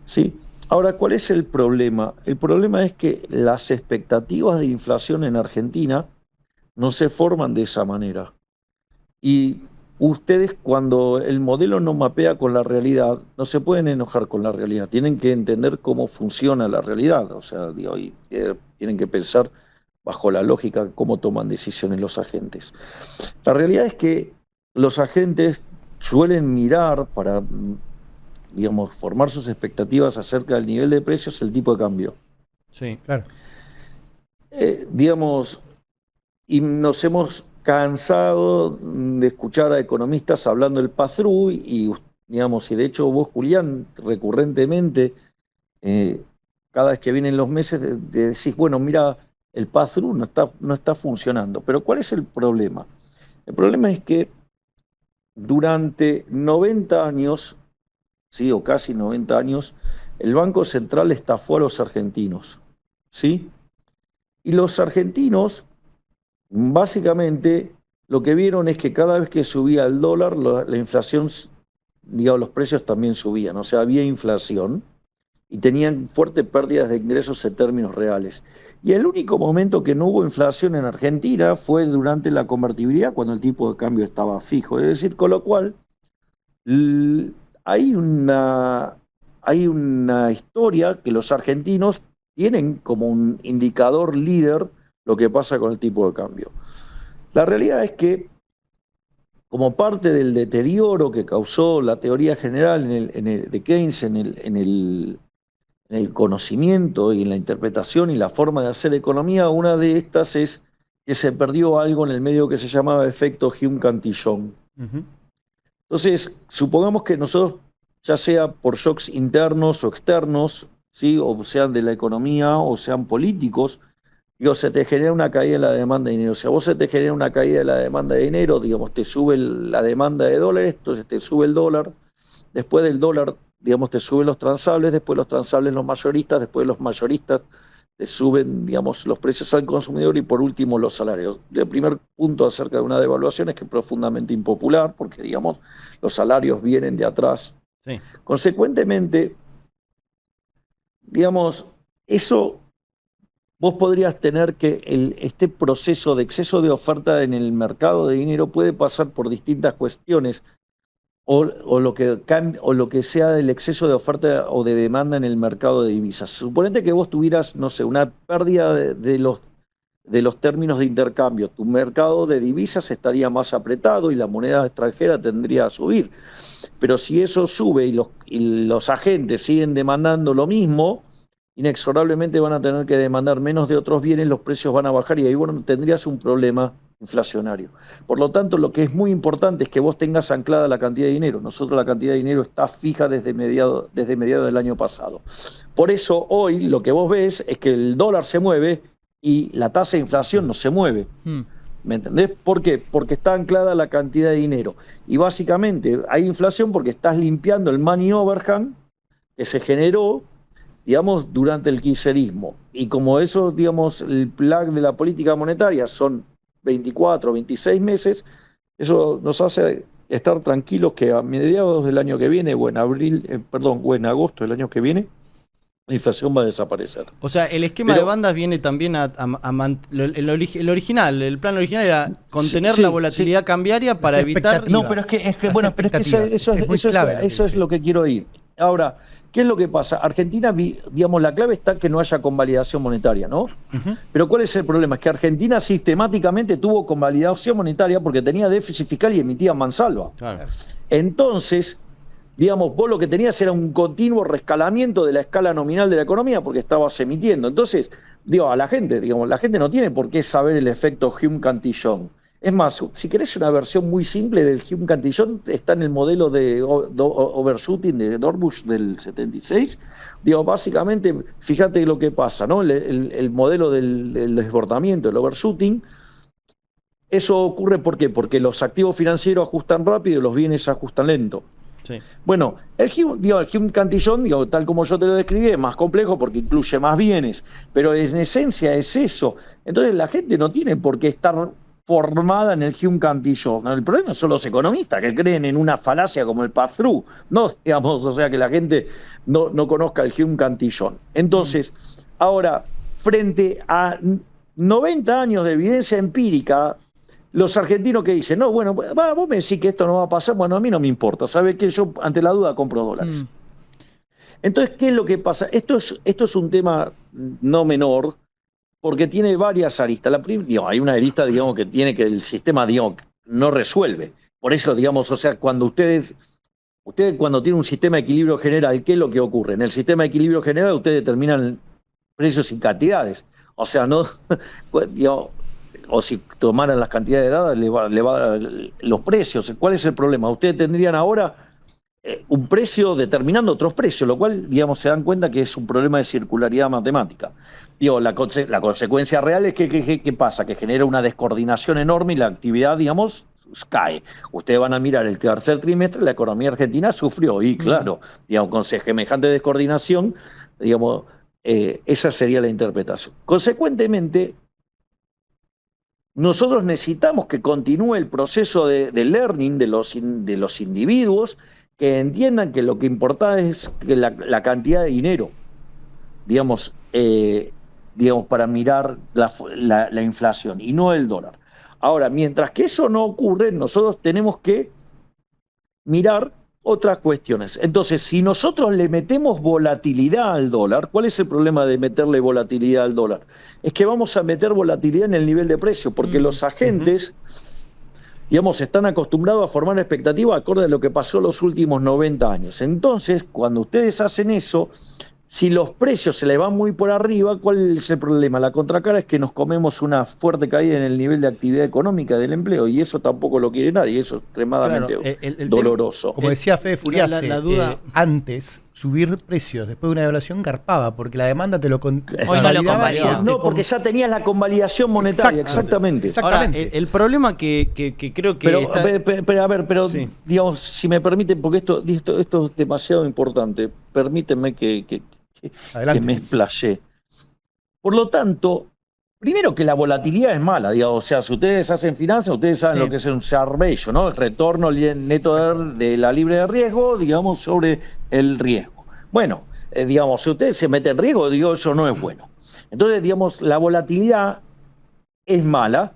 ¿Sí? Ahora, ¿cuál es el problema? El problema es que las expectativas de inflación en Argentina no se forman de esa manera. Y ustedes, cuando el modelo no mapea con la realidad, no se pueden enojar con la realidad, tienen que entender cómo funciona la realidad, o sea, tienen que pensar bajo la lógica cómo toman decisiones los agentes. La realidad es que los agentes suelen mirar para, digamos, formar sus expectativas acerca del nivel de precios, el tipo de cambio. Sí, claro. Digamos, y nos hemos cansado de escuchar a economistas hablando del pass-through y, digamos, y de hecho vos, Julián, recurrentemente, cada vez que vienen los meses, decís, bueno, mira, el pass-through no está funcionando. Pero ¿cuál es el problema? El problema es que durante 90 años, ¿sí? O casi 90 años, el Banco Central estafó a los argentinos, ¿sí? Y los argentinos, básicamente, lo que vieron es que cada vez que subía el dólar, la inflación, digamos, los precios también subían. O sea, había inflación y tenían fuertes pérdidas de ingresos en términos reales. Y el único momento que no hubo inflación en Argentina fue durante la convertibilidad, cuando el tipo de cambio estaba fijo. Es decir, con lo cual, hay una historia que los argentinos tienen como un indicador líder lo que pasa con el tipo de cambio. La realidad es que, como parte del deterioro que causó la teoría general de Keynes en el conocimiento y en la interpretación y la forma de hacer economía, una de estas es que se perdió algo en el medio que se llamaba efecto Hume-Cantillon. Entonces, supongamos que nosotros, ya sea por shocks internos o externos, ¿sí? O sean de la economía o sean políticos, se te genera una caída en la demanda de dinero. Si a vos se te genera una caída en la demanda de dinero, digamos, te sube la demanda de dólares, entonces te sube el dólar. Después del dólar, digamos, te suben los transables, después los transables los mayoristas, después los mayoristas te suben, digamos, los precios al consumidor y por último los salarios. El primer punto acerca de una devaluación es que es profundamente impopular porque, digamos, los salarios vienen de atrás. Sí. Consecuentemente, digamos, eso... Vos podrías tener que este proceso de exceso de oferta en el mercado de dinero puede pasar por distintas cuestiones, o lo que sea el exceso de oferta o de demanda en el mercado de divisas. Suponete que vos tuvieras, no sé, una pérdida de los términos de intercambio. Tu mercado de divisas estaría más apretado y la moneda extranjera tendría a subir. Pero si eso sube y los agentes siguen demandando lo mismo, inexorablemente van a tener que demandar menos de otros bienes, los precios van a bajar y ahí bueno, tendrías un problema inflacionario. Por lo tanto, lo que es muy importante es que vos tengas anclada la cantidad de dinero. Nosotros la cantidad de dinero está fija desde mediados del año pasado. Por eso hoy lo que vos ves es que el dólar se mueve y la tasa de inflación no se mueve. ¿Me entendés? ¿Por qué? Porque está anclada la cantidad de dinero. Y básicamente hay inflación porque estás limpiando el money overhang que se generó, digamos, durante el kirchnerismo. Y como eso, digamos, el plan de la política monetaria son 24, 26 meses, eso nos hace estar tranquilos que a mediados del año que viene, o en agosto del año que viene, la inflación va a desaparecer. O sea, el esquema de bandas viene también el original, el plan original era contener la volatilidad cambiaria para evitar... No, pero es que eso es lo que quiero ir. Ahora, ¿qué es lo que pasa? Argentina, digamos, la clave está que no haya convalidación monetaria, ¿no? Pero ¿cuál es el problema? Es que Argentina sistemáticamente tuvo convalidación monetaria porque tenía déficit fiscal y emitía mansalva. Claro. Entonces, digamos, vos lo que tenías era un continuo rescalamiento de la escala nominal de la economía porque estabas emitiendo. Entonces, digo, a la gente, digamos, la gente no tiene por qué saber el efecto Hume-Cantillon. Es más, si querés una versión muy simple del Hume-Cantillon, está en el modelo de overshooting de Dorbush del 76. Digo, básicamente, fíjate lo que pasa, ¿no? El modelo del desbordamiento, el overshooting. Eso ocurre ¿por qué? Porque los activos financieros ajustan rápido y los bienes ajustan lento. Sí. Bueno, el Hume-Cantillon, tal como yo te lo describí, es más complejo porque incluye más bienes, pero en esencia es eso. Entonces la gente no tiene por qué estar formada en el Hume-Cantillon. El problema son los economistas que creen en una falacia como el pass-through, no, digamos, o sea, que la gente no conozca el Hume-Cantillon. Entonces, ahora, frente a 90 años de evidencia empírica, los argentinos que dicen, no, bueno, vos me decís que esto no va a pasar, bueno, a mí no me importa, ¿sabes qué? Yo ante la duda compro dólares. Entonces, ¿qué es lo que pasa? Esto es un tema no menor, porque tiene varias aristas. Hay una arista, digamos, que tiene que el sistema, digamos, no resuelve. Por eso, digamos, o sea, cuando ustedes cuando tienen un sistema de equilibrio general, ¿qué es lo que ocurre? En el sistema de equilibrio general ustedes determinan precios y cantidades. O sea, no, digamos, o si tomaran las cantidades dadas, le va a dar los precios. ¿Cuál es el problema? Ustedes tendrían ahora un precio determinando otros precios, lo cual, digamos, se dan cuenta que es un problema de circularidad matemática. Digo, la consecuencia real es que ¿qué pasa? Que genera una descoordinación enorme y la actividad, digamos, cae. Ustedes van a mirar el tercer trimestre, la economía argentina sufrió, y claro, digamos, con semejante descoordinación, digamos, esa sería la interpretación. Consecuentemente, nosotros necesitamos que continúe el proceso de learning de los individuos, que entiendan que lo que importa es que la cantidad de dinero, digamos, para mirar la inflación y no el dólar. Ahora, mientras que eso no ocurre, nosotros tenemos que mirar otras cuestiones. Entonces, si nosotros le metemos volatilidad al dólar, ¿cuál es el problema de meterle volatilidad al dólar? Es que vamos a meter volatilidad en el nivel de precio, porque los agentes, digamos, están acostumbrados a formar expectativas acorde a lo que pasó los últimos 90 años. Entonces, cuando ustedes hacen eso, si los precios se les van muy por arriba, ¿cuál es el problema? La contracara es que nos comemos una fuerte caída en el nivel de actividad económica del empleo, y eso tampoco lo quiere nadie, eso es extremadamente doloroso. Como decía Fede Furiase, la duda... antes subir precios después de una devaluación garpaba, porque la demanda te lo Hoy no lo convalida. No, porque ya tenías la convalidación monetaria, exactamente. Ahora, el problema que creo que... Pero sí, digamos, si me permiten, porque esto es demasiado importante, permítanme que me explayé. Por lo tanto, primero que la volatilidad es mala, digamos, o sea, si ustedes hacen finanzas, ustedes saben lo que es un Sharpe ratio, ¿no? El retorno neto de la libre de riesgo, digamos, sobre el riesgo. Bueno, digamos, si ustedes se meten en riesgo, digo, eso no es bueno. Entonces, digamos, la volatilidad es mala,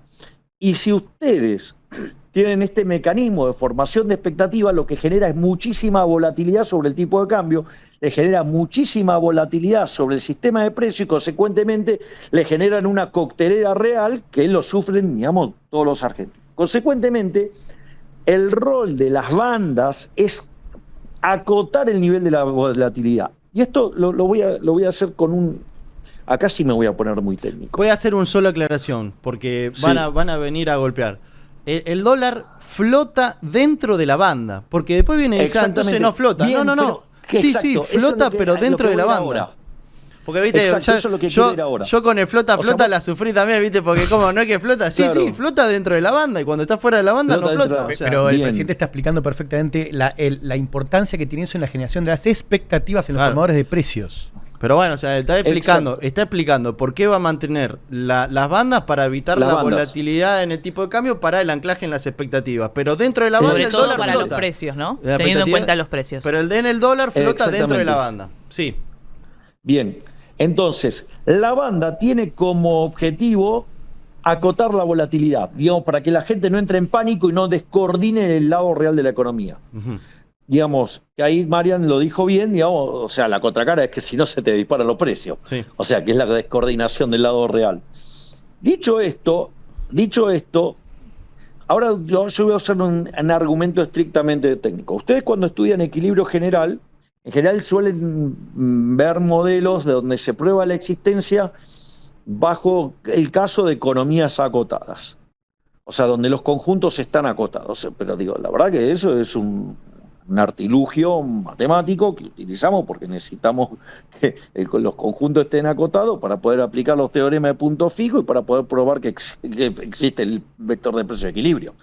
y si ustedes tienen este mecanismo de formación de expectativas, lo que genera es muchísima volatilidad sobre el tipo de cambio, le genera muchísima volatilidad sobre el sistema de precios y consecuentemente le generan una coctelera real que lo sufren, digamos, todos los argentinos. Consecuentemente, el rol de las bandas es acotar el nivel de la volatilidad. Y esto lo voy a hacer con un... Acá sí me voy a poner muy técnico. Voy a hacer una sola aclaración, porque van a venir a golpear. El dólar flota dentro de la banda, porque después viene el entonces no flota. Bien, no. Exacto, sí, flota, pero dentro de la banda. Ahora. Porque, viste, Exacto, eso es lo que quiero ir ahora. yo con el flota la sufrí también, viste, porque como no es que flota, sí, claro. sí, flota dentro de la banda, y cuando está fuera de la banda no flota. O sea, pero el bien. presidente está explicando perfectamente la importancia que tiene eso en la generación de las expectativas en los formadores de precios. Pero bueno, o sea, está explicando por qué va a mantener las bandas para evitar la volatilidad en el tipo de cambio para el anclaje en las expectativas. Pero dentro de la banda sobre el todo dólar para flota. los precios, ¿no? La Teniendo en cuenta los precios. Pero en el dólar flota dentro de la banda. Sí. Bien, entonces, la banda tiene como objetivo acotar la volatilidad, digamos, para que la gente no entre en pánico y no descoordine el lado real de la economía. Digamos, que ahí Marian lo dijo bien, digamos, o sea, la contracara es que si no se te disparan los precios. Sí. O sea, que es la descoordinación del lado real. Dicho esto, ahora yo voy a usar un argumento estrictamente técnico. Ustedes cuando estudian equilibrio general, en general suelen ver modelos de donde se prueba la existencia bajo el caso de economías acotadas. O sea, donde los conjuntos están acotados. Pero digo, la verdad que eso es un artilugio matemático que utilizamos porque necesitamos que los conjuntos estén acotados para poder aplicar los teoremas de punto fijo y para poder probar que existe el vector de precio de equilibrio.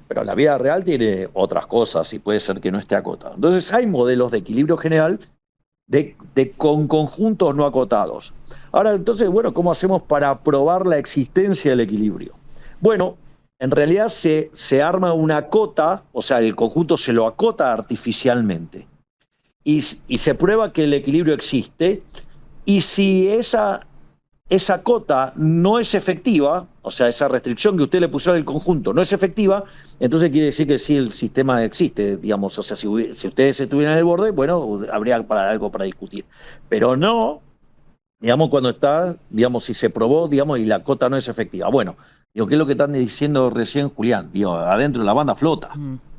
Pero la vida real tiene otras cosas y puede ser que no esté acotado. Entonces hay modelos de equilibrio general con conjuntos no acotados. Ahora, entonces, bueno, ¿cómo hacemos para probar la existencia del equilibrio? Bueno, en realidad se arma una cota, o sea, el conjunto se lo acota artificialmente. Y se prueba que el equilibrio existe. Y si esa cota no es efectiva, o sea, esa restricción que usted le puso al conjunto no es efectiva, entonces quiere decir que sí el sistema existe, digamos. O sea, si ustedes estuvieran en el borde, bueno, habría algo para discutir. Pero no, digamos, cuando está, digamos, si se probó, digamos, y la cota no es efectiva. Bueno, digo, ¿qué es lo que están diciendo recién Julián? Digo, adentro de la banda flota.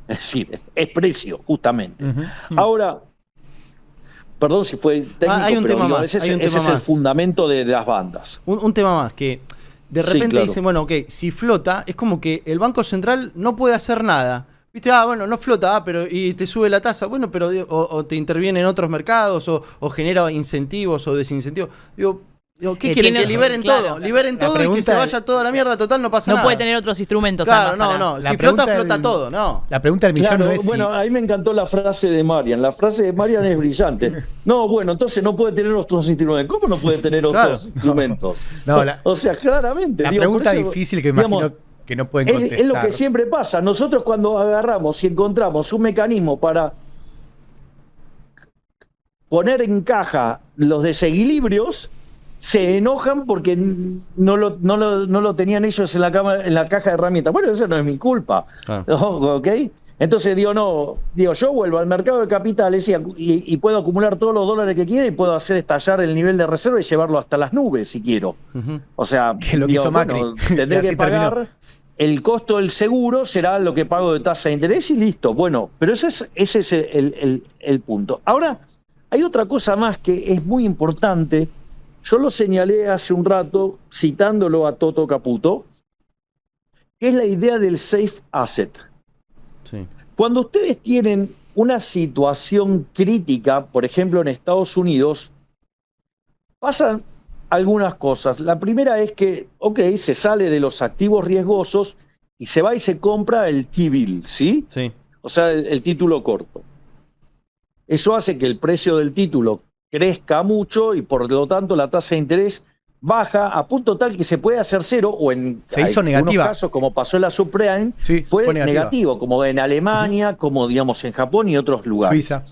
Es decir, es precio, justamente. Ahora, perdón si fue técnico, hay un pero tema digo, más, ese es el fundamento de las bandas. Un tema más, que de repente claro. dicen, bueno, ok, si flota, es como que el Banco Central no puede hacer nada. ¿Viste? Bueno, no flota, pero y te sube la tasa. Bueno, pero o te interviene en otros mercados, o genera incentivos o desincentivos. Digo, ¿qué quieren? Que liberen todo. Liberen todo y que se vaya toda la mierda. Total, no pasa nada. No puede tener otros instrumentos. Claro, no. Si flota, flota todo, ¿no? La pregunta del millón Claro, no es bueno, ahí me encantó la frase de Marian. La frase de Marian es brillante. No, bueno, entonces no puede tener otros instrumentos. ¿Cómo no puede tener otros instrumentos? No, o sea, claramente. La digo, pregunta por eso, difícil que imagino, digamos, que no pueden contestar. Es lo que siempre pasa. Nosotros cuando agarramos y encontramos un mecanismo para poner en caja los desequilibrios, se enojan porque no lo tenían ellos en la caja de herramientas. Bueno, eso no es mi culpa. ¿Ok? Entonces yo vuelvo al mercado de capitales y puedo acumular todos los dólares que quiera y puedo hacer estallar el nivel de reserva y llevarlo hasta las nubes si quiero. O sea, que lo que hizo Macri. Tendré que pagar el costo del seguro, será lo que pago de tasa de interés y listo. Bueno, pero ese es el punto. Ahora, hay otra cosa más que es muy importante. Yo lo señalé hace un rato, citándolo a Toto Caputo, que es la idea del safe asset. Sí. Cuando ustedes tienen una situación crítica, por ejemplo en Estados Unidos, pasan algunas cosas. La primera es que, se sale de los activos riesgosos y se va y se compra el T-bill, ¿sí? Sí. O sea, el título corto. Eso hace que el precio del título crezca mucho y por lo tanto la tasa de interés baja a punto tal que se puede hacer cero, o en algunos casos, como pasó en la subprime, fue negativo, como en Alemania, como digamos en Japón y otros lugares. Suiza.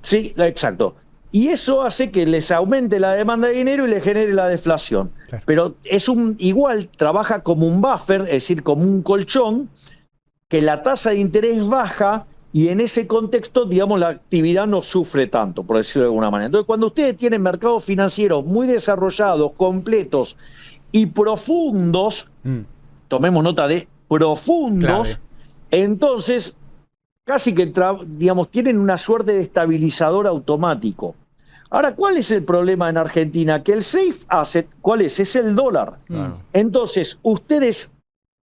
Sí, exacto. Y eso hace que les aumente la demanda de dinero y les genere la deflación. Claro. Pero igual trabaja como un buffer, es decir, como un colchón, que la tasa de interés baja. Y en ese contexto, digamos, la actividad no sufre tanto, por decirlo de alguna manera. Entonces, cuando ustedes tienen mercados financieros muy desarrollados, completos y profundos, tomemos nota de profundos, entonces casi que, digamos, tienen una suerte de estabilizador automático. Ahora, ¿cuál es el problema en Argentina? Que el safe asset, ¿cuál es? Es el dólar. Entonces, ustedes,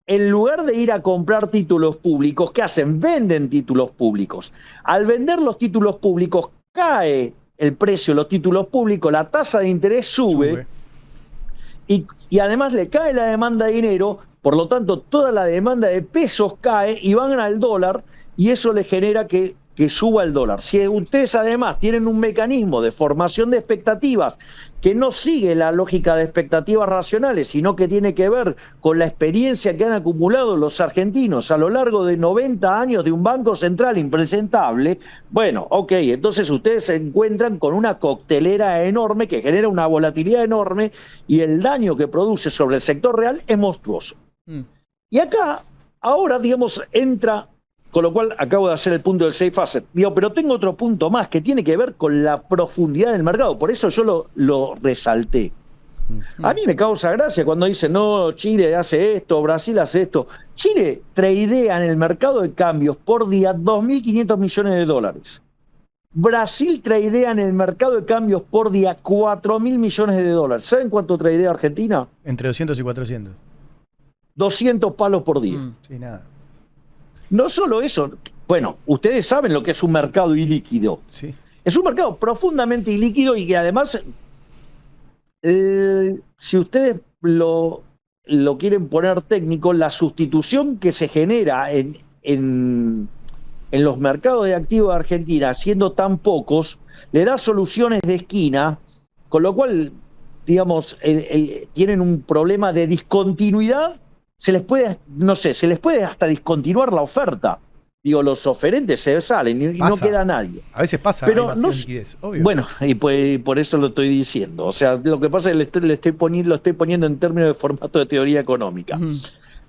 en lugar de ir a comprar títulos públicos, ¿qué hacen? Venden títulos públicos. Al vender los títulos públicos, cae el precio de los títulos públicos, la tasa de interés sube. Y además le cae la demanda de dinero, por lo tanto toda la demanda de pesos cae y van al dólar y eso le genera que suba el dólar. Si ustedes además tienen un mecanismo de formación de expectativas que no sigue la lógica de expectativas racionales, sino que tiene que ver con la experiencia que han acumulado los argentinos a lo largo de 90 años de un banco central impresentable, bueno, entonces ustedes se encuentran con una coctelera enorme que genera una volatilidad enorme y el daño que produce sobre el sector real es monstruoso. Y acá, ahora, digamos, entra. Con lo cual acabo de hacer el punto del safe asset. Pero tengo otro punto más que tiene que ver con la profundidad del mercado. Por eso yo lo resalté. A mí me causa gracia cuando dicen, no, Chile hace esto, Brasil hace esto. Chile tradea en el mercado de cambios por día 2.500 millones de dólares. Brasil tradea en el mercado de cambios por día 4.000 millones de dólares. ¿Saben cuánto tradea Argentina? Entre 200 y 400. 200 palos por día. Sí, nada. No solo eso, bueno, ustedes saben lo que es un mercado ilíquido. Sí. Es un mercado profundamente ilíquido y que además, si ustedes lo quieren poner técnico, la sustitución que se genera en los mercados de activos de Argentina, siendo tan pocos, le da soluciones de esquina, con lo cual, digamos, tienen un problema de discontinuidad. Se les puede hasta discontinuar la oferta. Digo, los oferentes se salen y no queda nadie. A veces pasa, pero hay liquidez, obvio. Bueno, y pues, por eso lo estoy diciendo. O sea, lo que pasa es que lo estoy poniendo en términos de formato de teoría económica.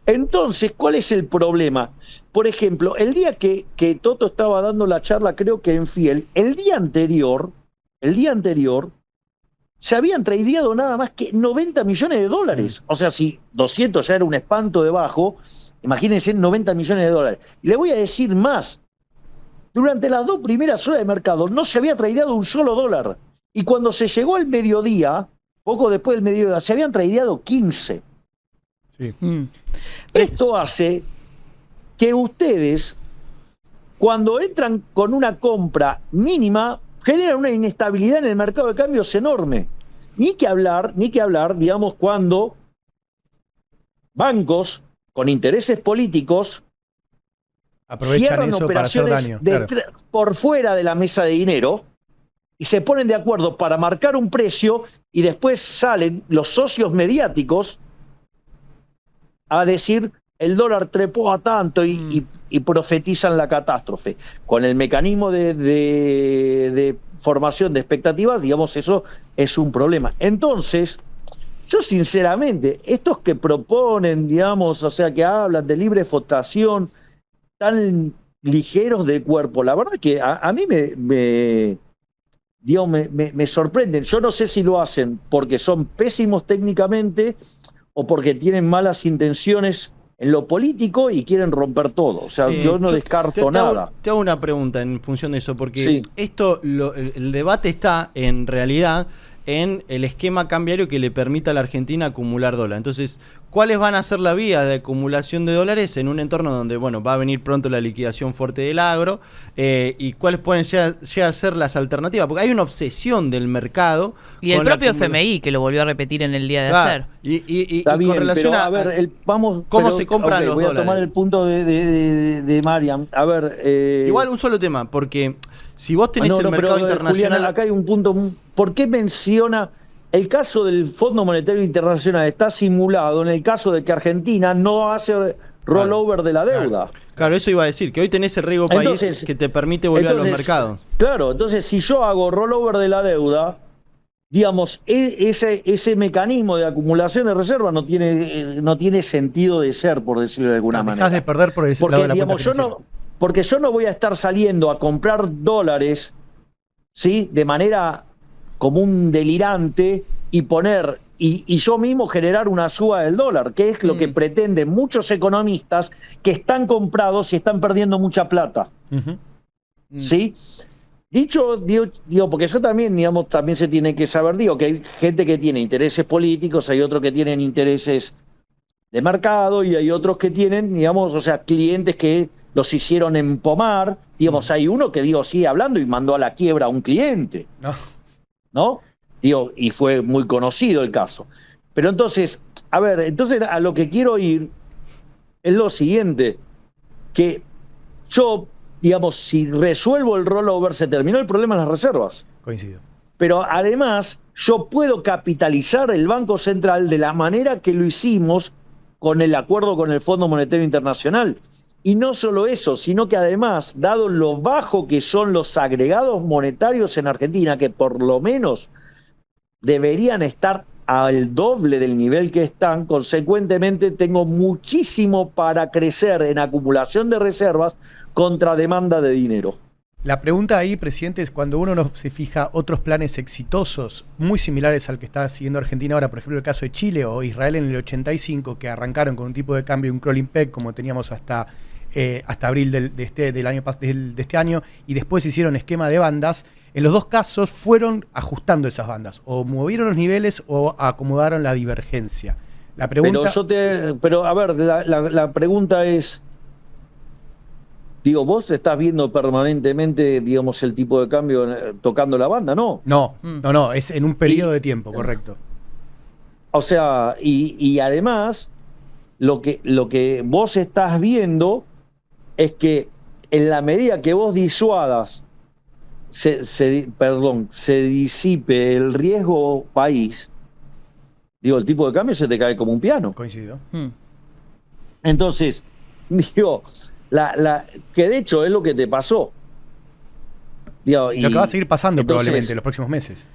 Entonces, ¿cuál es el problema? Por ejemplo, el día que Toto estaba dando la charla, creo que en Fiel, el día anterior, se habían tradeado nada más que 90 millones de dólares. O sea, si 200 ya era un espanto debajo, imagínense 90 millones de dólares. Y le voy a decir más. Durante las 2 primeras horas de mercado no se había tradeado un solo dólar. Y cuando se llegó al mediodía, poco después del mediodía, se habían tradeado 15. Sí. Esto hace que ustedes, cuando entran con una compra mínima, generan una inestabilidad en el mercado de cambios enorme. Ni que hablar, digamos, cuando bancos con intereses políticos aprovechan cierran eso operaciones para hacer daño, claro, por fuera de la mesa de dinero y se ponen de acuerdo para marcar un precio y después salen los socios mediáticos a decir el dólar trepó a tanto y profetizan la catástrofe. Con el mecanismo de formación de expectativas, digamos, eso es un problema. Entonces, yo sinceramente, estos que proponen, digamos, o sea, que hablan de libre votación, tan ligeros de cuerpo, la verdad que a mí me sorprenden. Yo no sé si lo hacen porque son pésimos técnicamente o porque tienen malas intenciones en lo político y quieren romper todo. O sea, yo no descarto nada. Te hago una pregunta en función de eso, porque sí, el debate está en realidad en el esquema cambiario que le permita a la Argentina acumular dólar. Entonces, ¿cuáles van a ser la vía de acumulación de dólares en un entorno donde, bueno, va a venir pronto la liquidación fuerte del agro? ¿Y cuáles pueden llegar a ser las alternativas? Porque hay una obsesión del mercado. Y el propio FMI, que lo volvió a repetir en el día de ayer. Y con relación a ver, ¿cómo se compran los dólares? Voy a tomar el punto de Mariam. A ver... Igual un solo tema, porque si vos tenés el mercado internacional... Julián, acá hay un punto... ¿Por qué menciona el caso del Fondo Monetario Internacional? Está simulado en el caso de que Argentina no hace rollover de la deuda. Claro, eso iba a decir, que hoy tenés el riesgo país entonces, que te permite volver a los mercados. Claro, entonces si yo hago rollover de la deuda, digamos, ese mecanismo de acumulación de reservas no tiene sentido de ser, por decirlo de alguna manera. Dejás de perder por ese lado de la digamos, porque yo no voy a estar saliendo a comprar dólares, ¿sí?, de manera como un delirante y yo mismo generar una suba del dólar, que es lo que pretenden muchos economistas que están comprados y están perdiendo mucha plata. ¿Sí? Digo, porque eso también, digamos, también se tiene que saber, digo, que hay gente que tiene intereses políticos, hay otros que tienen intereses de mercado y hay otros que tienen, digamos, o sea, clientes que los hicieron empomar. Digamos, hay uno que, sigue hablando y mandó a la quiebra a un cliente. ¿No? Digo, y fue muy conocido el caso. Pero entonces, a lo que quiero ir es lo siguiente, que yo, digamos, si resuelvo el rollover, se terminó el problema en las reservas. Coincido. Pero además, yo puedo capitalizar el Banco Central de la manera que lo hicimos con el acuerdo con el Fondo Monetario Internacional. Y no solo eso, sino que además, dado lo bajo que son los agregados monetarios en Argentina, que por lo menos deberían estar al doble del nivel que están, consecuentemente tengo muchísimo para crecer en acumulación de reservas contra demanda de dinero. La pregunta ahí, presidente, es cuando uno se fija otros planes exitosos, muy similares al que está siguiendo Argentina ahora, por ejemplo el caso de Chile o Israel en el 85, que arrancaron con un tipo de cambio, un crawling peg, como teníamos hasta abril de este año, y después hicieron esquema de bandas. En los dos casos fueron ajustando esas bandas, o movieron los niveles o acomodaron la divergencia. La pregunta... Pero a ver, la pregunta es... Digo, vos estás viendo permanentemente, digamos, el tipo de cambio tocando la banda, ¿no? No, es en un periodo de tiempo, correcto. O sea, y además, lo que vos estás viendo es que en la medida que vos disuadas, se disipe el riesgo país, digo, el tipo de cambio se te cae como un piano. Coincido. Entonces, digo... que de hecho es lo que te pasó. Digo, lo que va a seguir pasando entonces, probablemente en los próximos meses.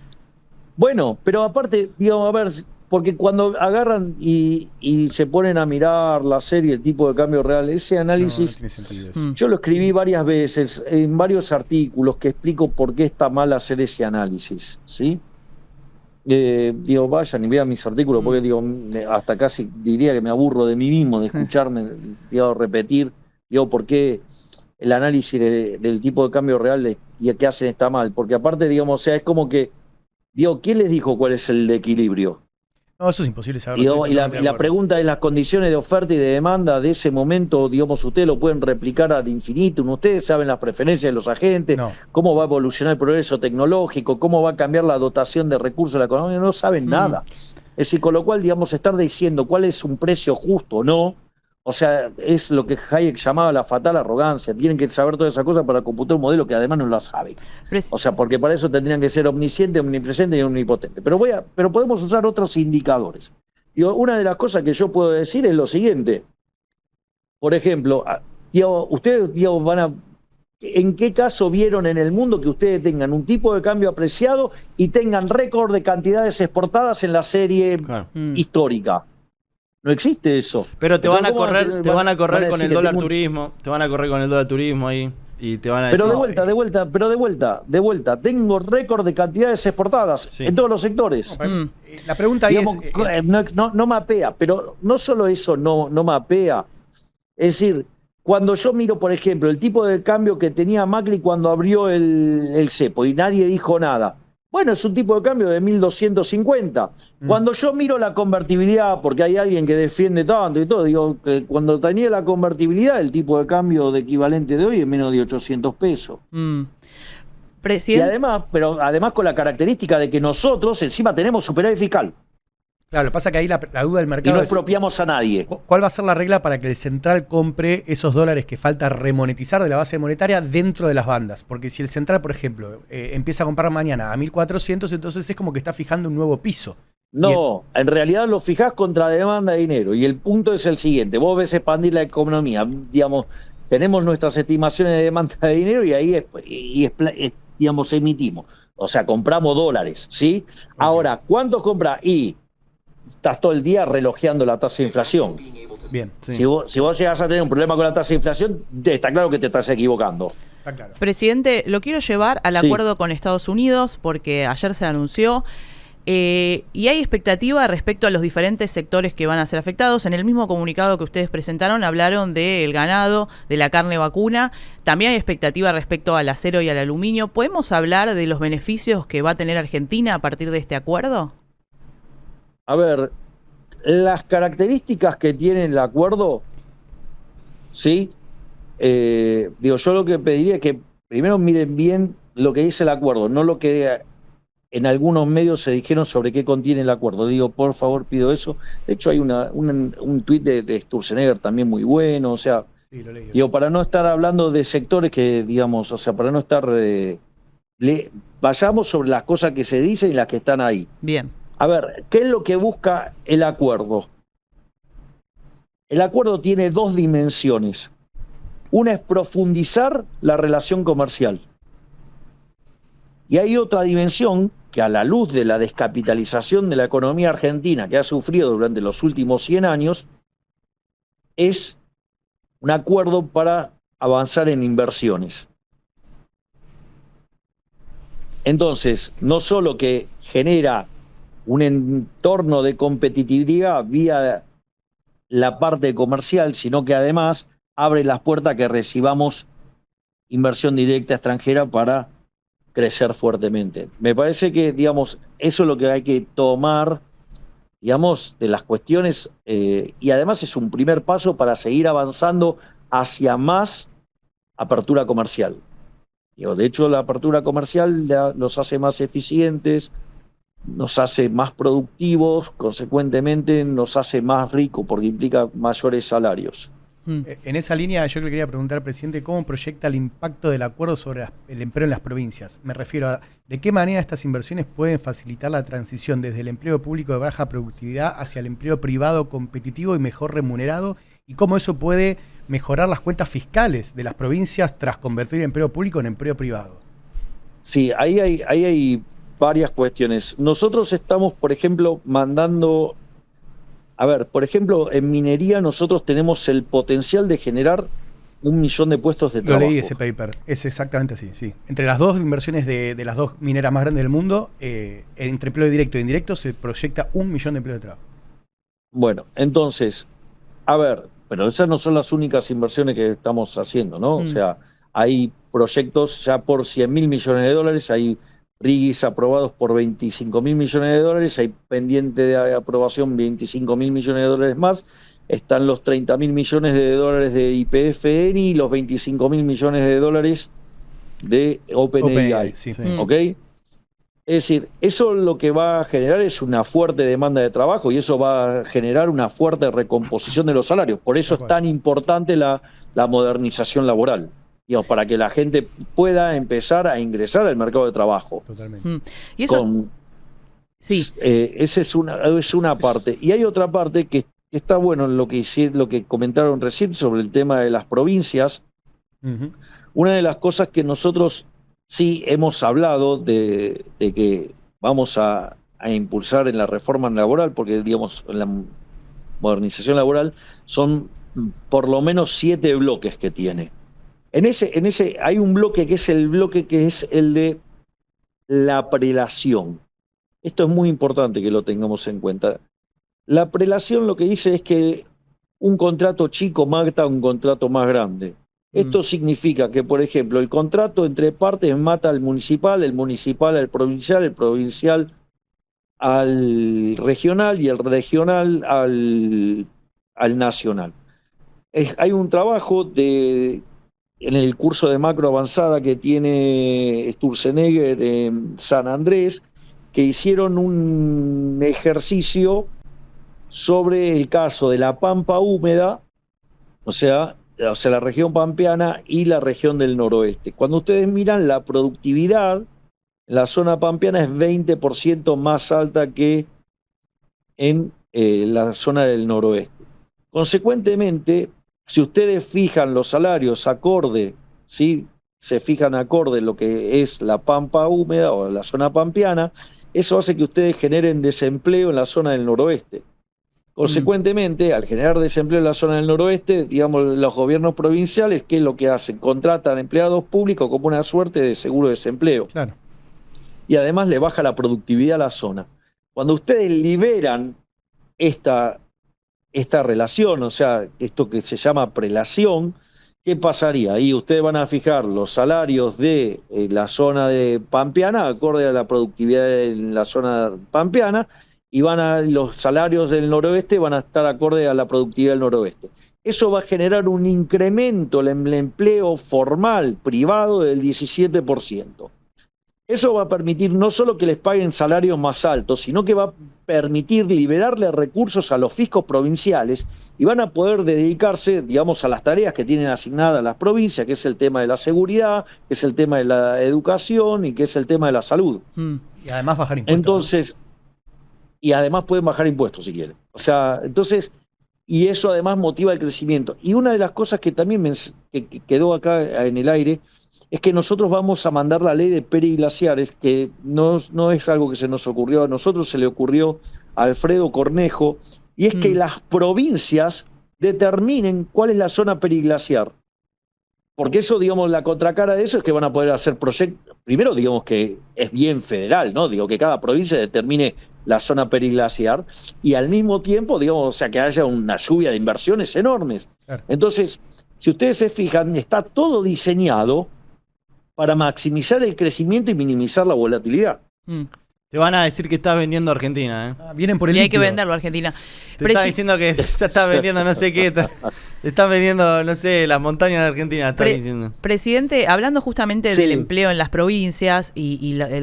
Bueno, pero aparte, digamos, a ver, porque cuando agarran y se ponen a mirar la serie, el tipo de cambio real, ese análisis, no tiene sentido eso. Yo lo escribí varias veces en varios artículos que explico por qué está mal hacer ese análisis, ¿sí? Digo, vayan y vean mis artículos, porque digo, hasta casi diría que me aburro de mí mismo, de escucharme, digo, repetir. Digo, ¿por qué el análisis del tipo de cambio real que hacen está mal? Porque aparte, digamos, o sea, es como que, digo, ¿quién les dijo cuál es el equilibrio? No, eso es imposible saberlo. Y la pregunta es, las condiciones de oferta y de demanda de ese momento, digamos, ustedes lo pueden replicar ad infinitum, ustedes saben las preferencias de los agentes, cómo va a evolucionar el progreso tecnológico, cómo va a cambiar la dotación de recursos de la economía, no saben nada. Es decir, con lo cual, digamos, estar diciendo cuál es un precio justo o no, o sea, es lo que Hayek llamaba la fatal arrogancia. Tienen que saber todas esas cosas para computar un modelo que además no la saben. O sea, porque para eso tendrían que ser omniscientes, omnipresentes y omnipotentes. Pero podemos usar otros indicadores. Digo, una de las cosas que yo puedo decir es lo siguiente. Por ejemplo, ustedes van a... ¿En qué caso vieron en el mundo que ustedes tengan un tipo de cambio apreciado y tengan récord de cantidades exportadas en la serie histórica? No existe eso. Pero te van a correr con el dólar turismo, te van a correr con el dólar turismo ahí y te van a decir... Pero de vuelta, tengo récord de cantidades exportadas en todos los sectores. La pregunta ahí es... No mapea, pero no solo eso no mapea. Es decir, cuando yo miro, por ejemplo, el tipo de cambio que tenía Macri cuando abrió el cepo y nadie dijo nada. Bueno, es un tipo de cambio de 1.250. Cuando yo miro la convertibilidad, porque hay alguien que defiende tanto y todo, digo que cuando tenía la convertibilidad, el tipo de cambio de equivalente de hoy es menos de 800 pesos. Y además con la característica de que nosotros encima tenemos superávit fiscal. Claro, lo que pasa es que ahí la duda del mercado y no expropiamos a nadie. ¿Cuál va a ser la regla para que el central compre esos dólares que falta remonetizar de la base monetaria dentro de las bandas? Porque si el central, por ejemplo, empieza a comprar mañana a 1.400, entonces es como que está fijando un nuevo piso. No, en realidad lo fijás contra demanda de dinero. Y el punto es el siguiente. Vos ves expandir la economía. Digamos, tenemos nuestras estimaciones de demanda de dinero y ahí digamos, emitimos. O sea, compramos dólares, ¿sí? Okay. Ahora, ¿cuántos compras? Y estás todo el día relojeando la tasa de inflación. Bien. Sí. Si vos llegás a tener un problema con la tasa de inflación, está claro que te estás equivocando. Está claro. Presidente, lo quiero llevar al acuerdo con Estados Unidos porque ayer se anunció y hay expectativa respecto a los diferentes sectores que van a ser afectados. En el mismo comunicado que ustedes presentaron hablaron del ganado, de la carne vacuna. También hay expectativa respecto al acero y al aluminio. ¿Podemos hablar de los beneficios que va a tener Argentina a partir de este acuerdo? A ver, las características que tiene el acuerdo, ¿sí? Yo lo que pediría es que primero miren bien lo que dice el acuerdo, no lo que en algunos medios se dijeron sobre qué contiene el acuerdo. Por favor, pido eso. De hecho, hay un tuit de Sturzenegger también muy bueno, o sea, sí, lo leí. Para no estar hablando de sectores que, digamos, o sea, para no estar... vayamos sobre las cosas que se dicen y las que están ahí. Bien. A ver, ¿qué es lo que busca el acuerdo? El acuerdo tiene dos dimensiones. Una es profundizar la relación comercial. Y hay otra dimensión que, a la luz de la descapitalización de la economía argentina que ha sufrido durante los últimos 100 años, es un acuerdo para avanzar en inversiones. Entonces, no solo que genera un entorno de competitividad vía la parte comercial, sino que además abre las puertas a que recibamos inversión directa extranjera para crecer fuertemente. Me parece que, digamos, eso es lo que hay que tomar, digamos, de las cuestiones, y además es un primer paso para seguir avanzando hacia más apertura comercial. De hecho, la apertura comercial nos hace más eficientes, nos hace más productivos, consecuentemente nos hace más ricos porque implica mayores salarios. En esa línea yo le quería preguntar, presidente, ¿cómo proyecta el impacto del acuerdo sobre el empleo en las provincias? Me refiero a de qué manera estas inversiones pueden facilitar la transición desde el empleo público de baja productividad hacia el empleo privado competitivo y mejor remunerado, y cómo eso puede mejorar las cuentas fiscales de las provincias tras convertir el empleo público en empleo privado. Sí, ahí hay varias cuestiones. Nosotros estamos, por ejemplo, mandando... A ver, por ejemplo, en minería nosotros tenemos el potencial de generar 1 millón de puestos de trabajo. Lo leí ese paper, es exactamente así, sí. Entre las dos inversiones de las dos mineras más grandes del mundo, entre empleo directo e indirecto se proyecta 1 millón de empleos de trabajo. Bueno, entonces, a ver, pero esas no son las únicas inversiones que estamos haciendo, ¿no? O sea, hay proyectos ya por 100.000 millones de dólares, hay RIGIs aprobados por 25.000 millones de dólares, hay pendiente de aprobación 25.000 millones de dólares más, están los 30.000 millones de dólares de YPF-ENI y los 25.000 millones de dólares de OpenAI. Sí. ¿Ok? Es decir, eso lo que va a generar es una fuerte demanda de trabajo y eso va a generar una fuerte recomposición de los salarios. Por eso es tan importante la modernización laboral. Digamos, para que la gente pueda empezar a ingresar al mercado de trabajo. Totalmente. Y eso... Sí. Esa es una parte. Y hay otra parte que está bueno en lo que comentaron recién sobre el tema de las provincias. Una de las cosas que nosotros sí hemos hablado de que vamos a impulsar en la reforma laboral, porque digamos en la modernización laboral son por lo menos 7 bloques que tiene. En ese hay un bloque que es el de la prelación. Esto es muy importante que lo tengamos en cuenta. La prelación lo que dice es que un contrato chico mata un contrato más grande. Esto significa que, por ejemplo, el contrato entre partes mata al municipal al provincial, el provincial al regional y el regional al nacional. Hay un trabajo en el curso de macro avanzada que tiene Sturzenegger en San Andrés, que hicieron un ejercicio sobre el caso de la Pampa húmeda, o sea, la región pampeana y la región del noroeste. Cuando ustedes miran la productividad, la zona pampeana es 20% más alta que en la zona del noroeste. Consecuentemente, si ustedes fijan los salarios acorde, ¿sí? Se fijan acorde lo que es la pampa húmeda o la zona pampeana, eso hace que ustedes generen desempleo en la zona del noroeste. Consecuentemente, al generar desempleo en la zona del noroeste, digamos, los gobiernos provinciales, ¿qué es lo que hacen? Contratan empleados públicos como una suerte de seguro de desempleo. Claro. Y además le baja la productividad a la zona. Cuando ustedes liberan esta relación, o sea, esto que se llama prelación, ¿qué pasaría? Ahí ustedes van a fijar los salarios de la zona de pampeana, acorde a la productividad en la zona pampeana, y los salarios del noroeste van a estar acorde a la productividad del noroeste. Eso va a generar un incremento en el empleo formal privado del 17%. Eso va a permitir no solo que les paguen salarios más altos, sino que va a permitir liberarle recursos a los fiscos provinciales y van a poder dedicarse, digamos, a las tareas que tienen asignadas las provincias, que es el tema de la seguridad, que es el tema de la educación y que es el tema de la salud. Y además bajar impuestos. Entonces, y además pueden bajar impuestos si quieren. O sea, entonces, y eso además motiva el crecimiento. Y una de las cosas que también que quedó acá en el aire es que nosotros vamos a mandar la ley de periglaciares, que no es algo que se nos ocurrió a nosotros, se le ocurrió a Alfredo Cornejo, y es que las provincias determinen cuál es la zona periglaciar. Porque eso, digamos, la contracara de eso es que van a poder hacer proyectos. Primero, digamos que es bien federal, ¿no? Digo, que cada provincia determine la zona periglaciar y al mismo tiempo, digamos, o sea, que haya una lluvia de inversiones enormes. Claro. Entonces, si ustedes se fijan, está todo diseñado para maximizar el crecimiento y minimizar la volatilidad. Te van a decir que estás vendiendo Argentina, ¿eh? Vienen por el Y hay que líquido. venderlo a Argentina. Te está diciendo que estás vendiendo no sé qué. Estás vendiendo, no sé, las montañas de Argentina, estás diciendo. Presidente, hablando justamente Sí. del empleo en las provincias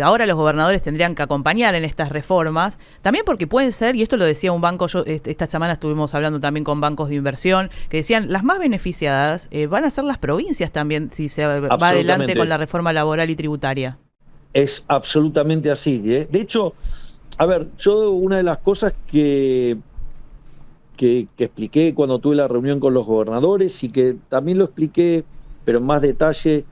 ahora los gobernadores tendrían que acompañar en estas reformas, también porque pueden ser, y esto lo decía un banco, esta semana estuvimos hablando también con bancos de inversión, que decían las más beneficiadas van a ser las provincias también si se va adelante con la reforma laboral y tributaria. Es absolutamente así, ¿eh? De hecho, a ver, yo una de las cosas que expliqué cuando tuve la reunión con los gobernadores y que también lo expliqué, pero en más detalle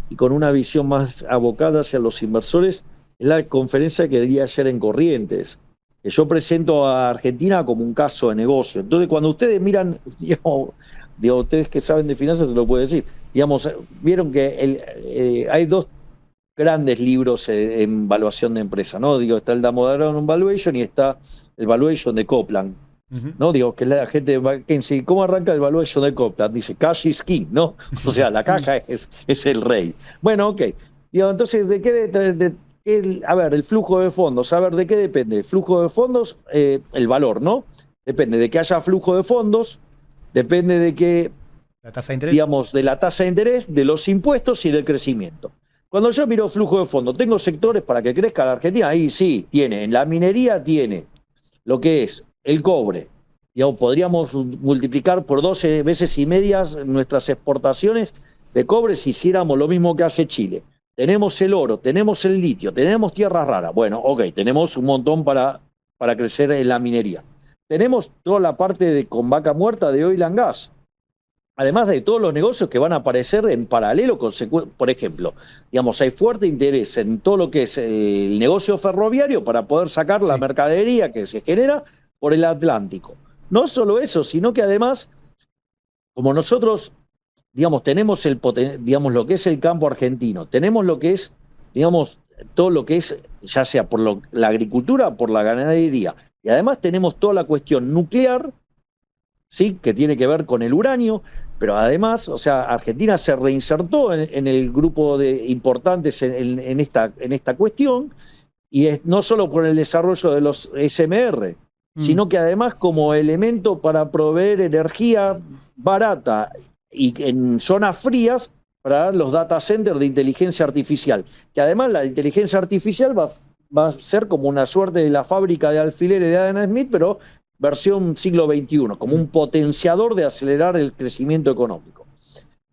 y con una visión más abocada hacia los inversores, es la conferencia que di ayer en Corrientes, que yo presento a Argentina como un caso de negocio. Entonces, cuando ustedes miran, digamos, ustedes que saben de finanzas se lo puedo decir, digamos, vieron que hay dos grandes libros en valuación de empresa, ¿no? Digo, está el Damodaran Valuation y está el Valuation de Copland. ¿No? Digo, que la gente de McKinsey, ¿cómo arranca el valuation de Copland? Dice, cash is king, ¿no? O sea, la caja es el rey. Bueno, ok. Digo, entonces, a ver, el flujo de fondos, a ver, ¿de qué depende? El flujo de fondos, el valor, ¿no? Depende de que haya flujo de fondos, depende de que, la tasa de interés, digamos, de la tasa de interés, de los impuestos y del crecimiento. Cuando yo miro flujo de fondos, ¿tengo sectores para que crezca la Argentina? Ahí sí, tiene. En la minería tiene lo que es el cobre. Digamos, podríamos multiplicar por 12 veces y medias nuestras exportaciones de cobre si hiciéramos lo mismo que hace Chile. Tenemos el oro, tenemos el litio, tenemos tierras raras. Bueno, ok, tenemos un montón para crecer en la minería. Tenemos toda la parte con vaca muerta de oil and gas. Además de todos los negocios que van a aparecer en paralelo, por ejemplo, digamos, hay fuerte interés en todo lo que es el negocio ferroviario para poder sacar la mercadería que se genera por el Atlántico. No solo eso, sino que además, como nosotros, digamos, tenemos digamos, lo que es el campo argentino, tenemos lo que es, digamos, todo lo que es, ya sea por la agricultura, por la ganadería, y además tenemos toda la cuestión nuclear, ¿sí? Que tiene que ver con el uranio, pero además, o sea, Argentina se reinsertó en el grupo de importantes en esta cuestión, y no solo por el desarrollo de los SMR, sino que además como elemento para proveer energía barata y en zonas frías para los data centers de inteligencia artificial, que además la inteligencia artificial va a ser como una suerte de la fábrica de alfileres de Adam Smith, pero versión siglo XXI, como un potenciador de acelerar el crecimiento económico.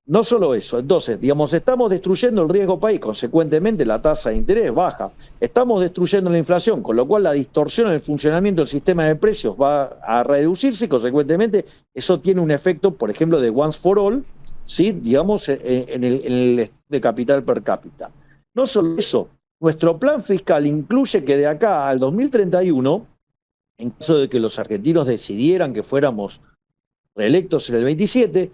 No solo eso, entonces, digamos, estamos destruyendo el riesgo país, consecuentemente la tasa de interés baja, estamos destruyendo la inflación, con lo cual la distorsión en el funcionamiento del sistema de precios va a reducirse y consecuentemente eso tiene un efecto, por ejemplo, de once for all, ¿sí? Digamos, en el de capital per cápita. No solo eso, nuestro plan fiscal incluye que de acá al 2031, en caso de que los argentinos decidieran que fuéramos reelectos en el 27,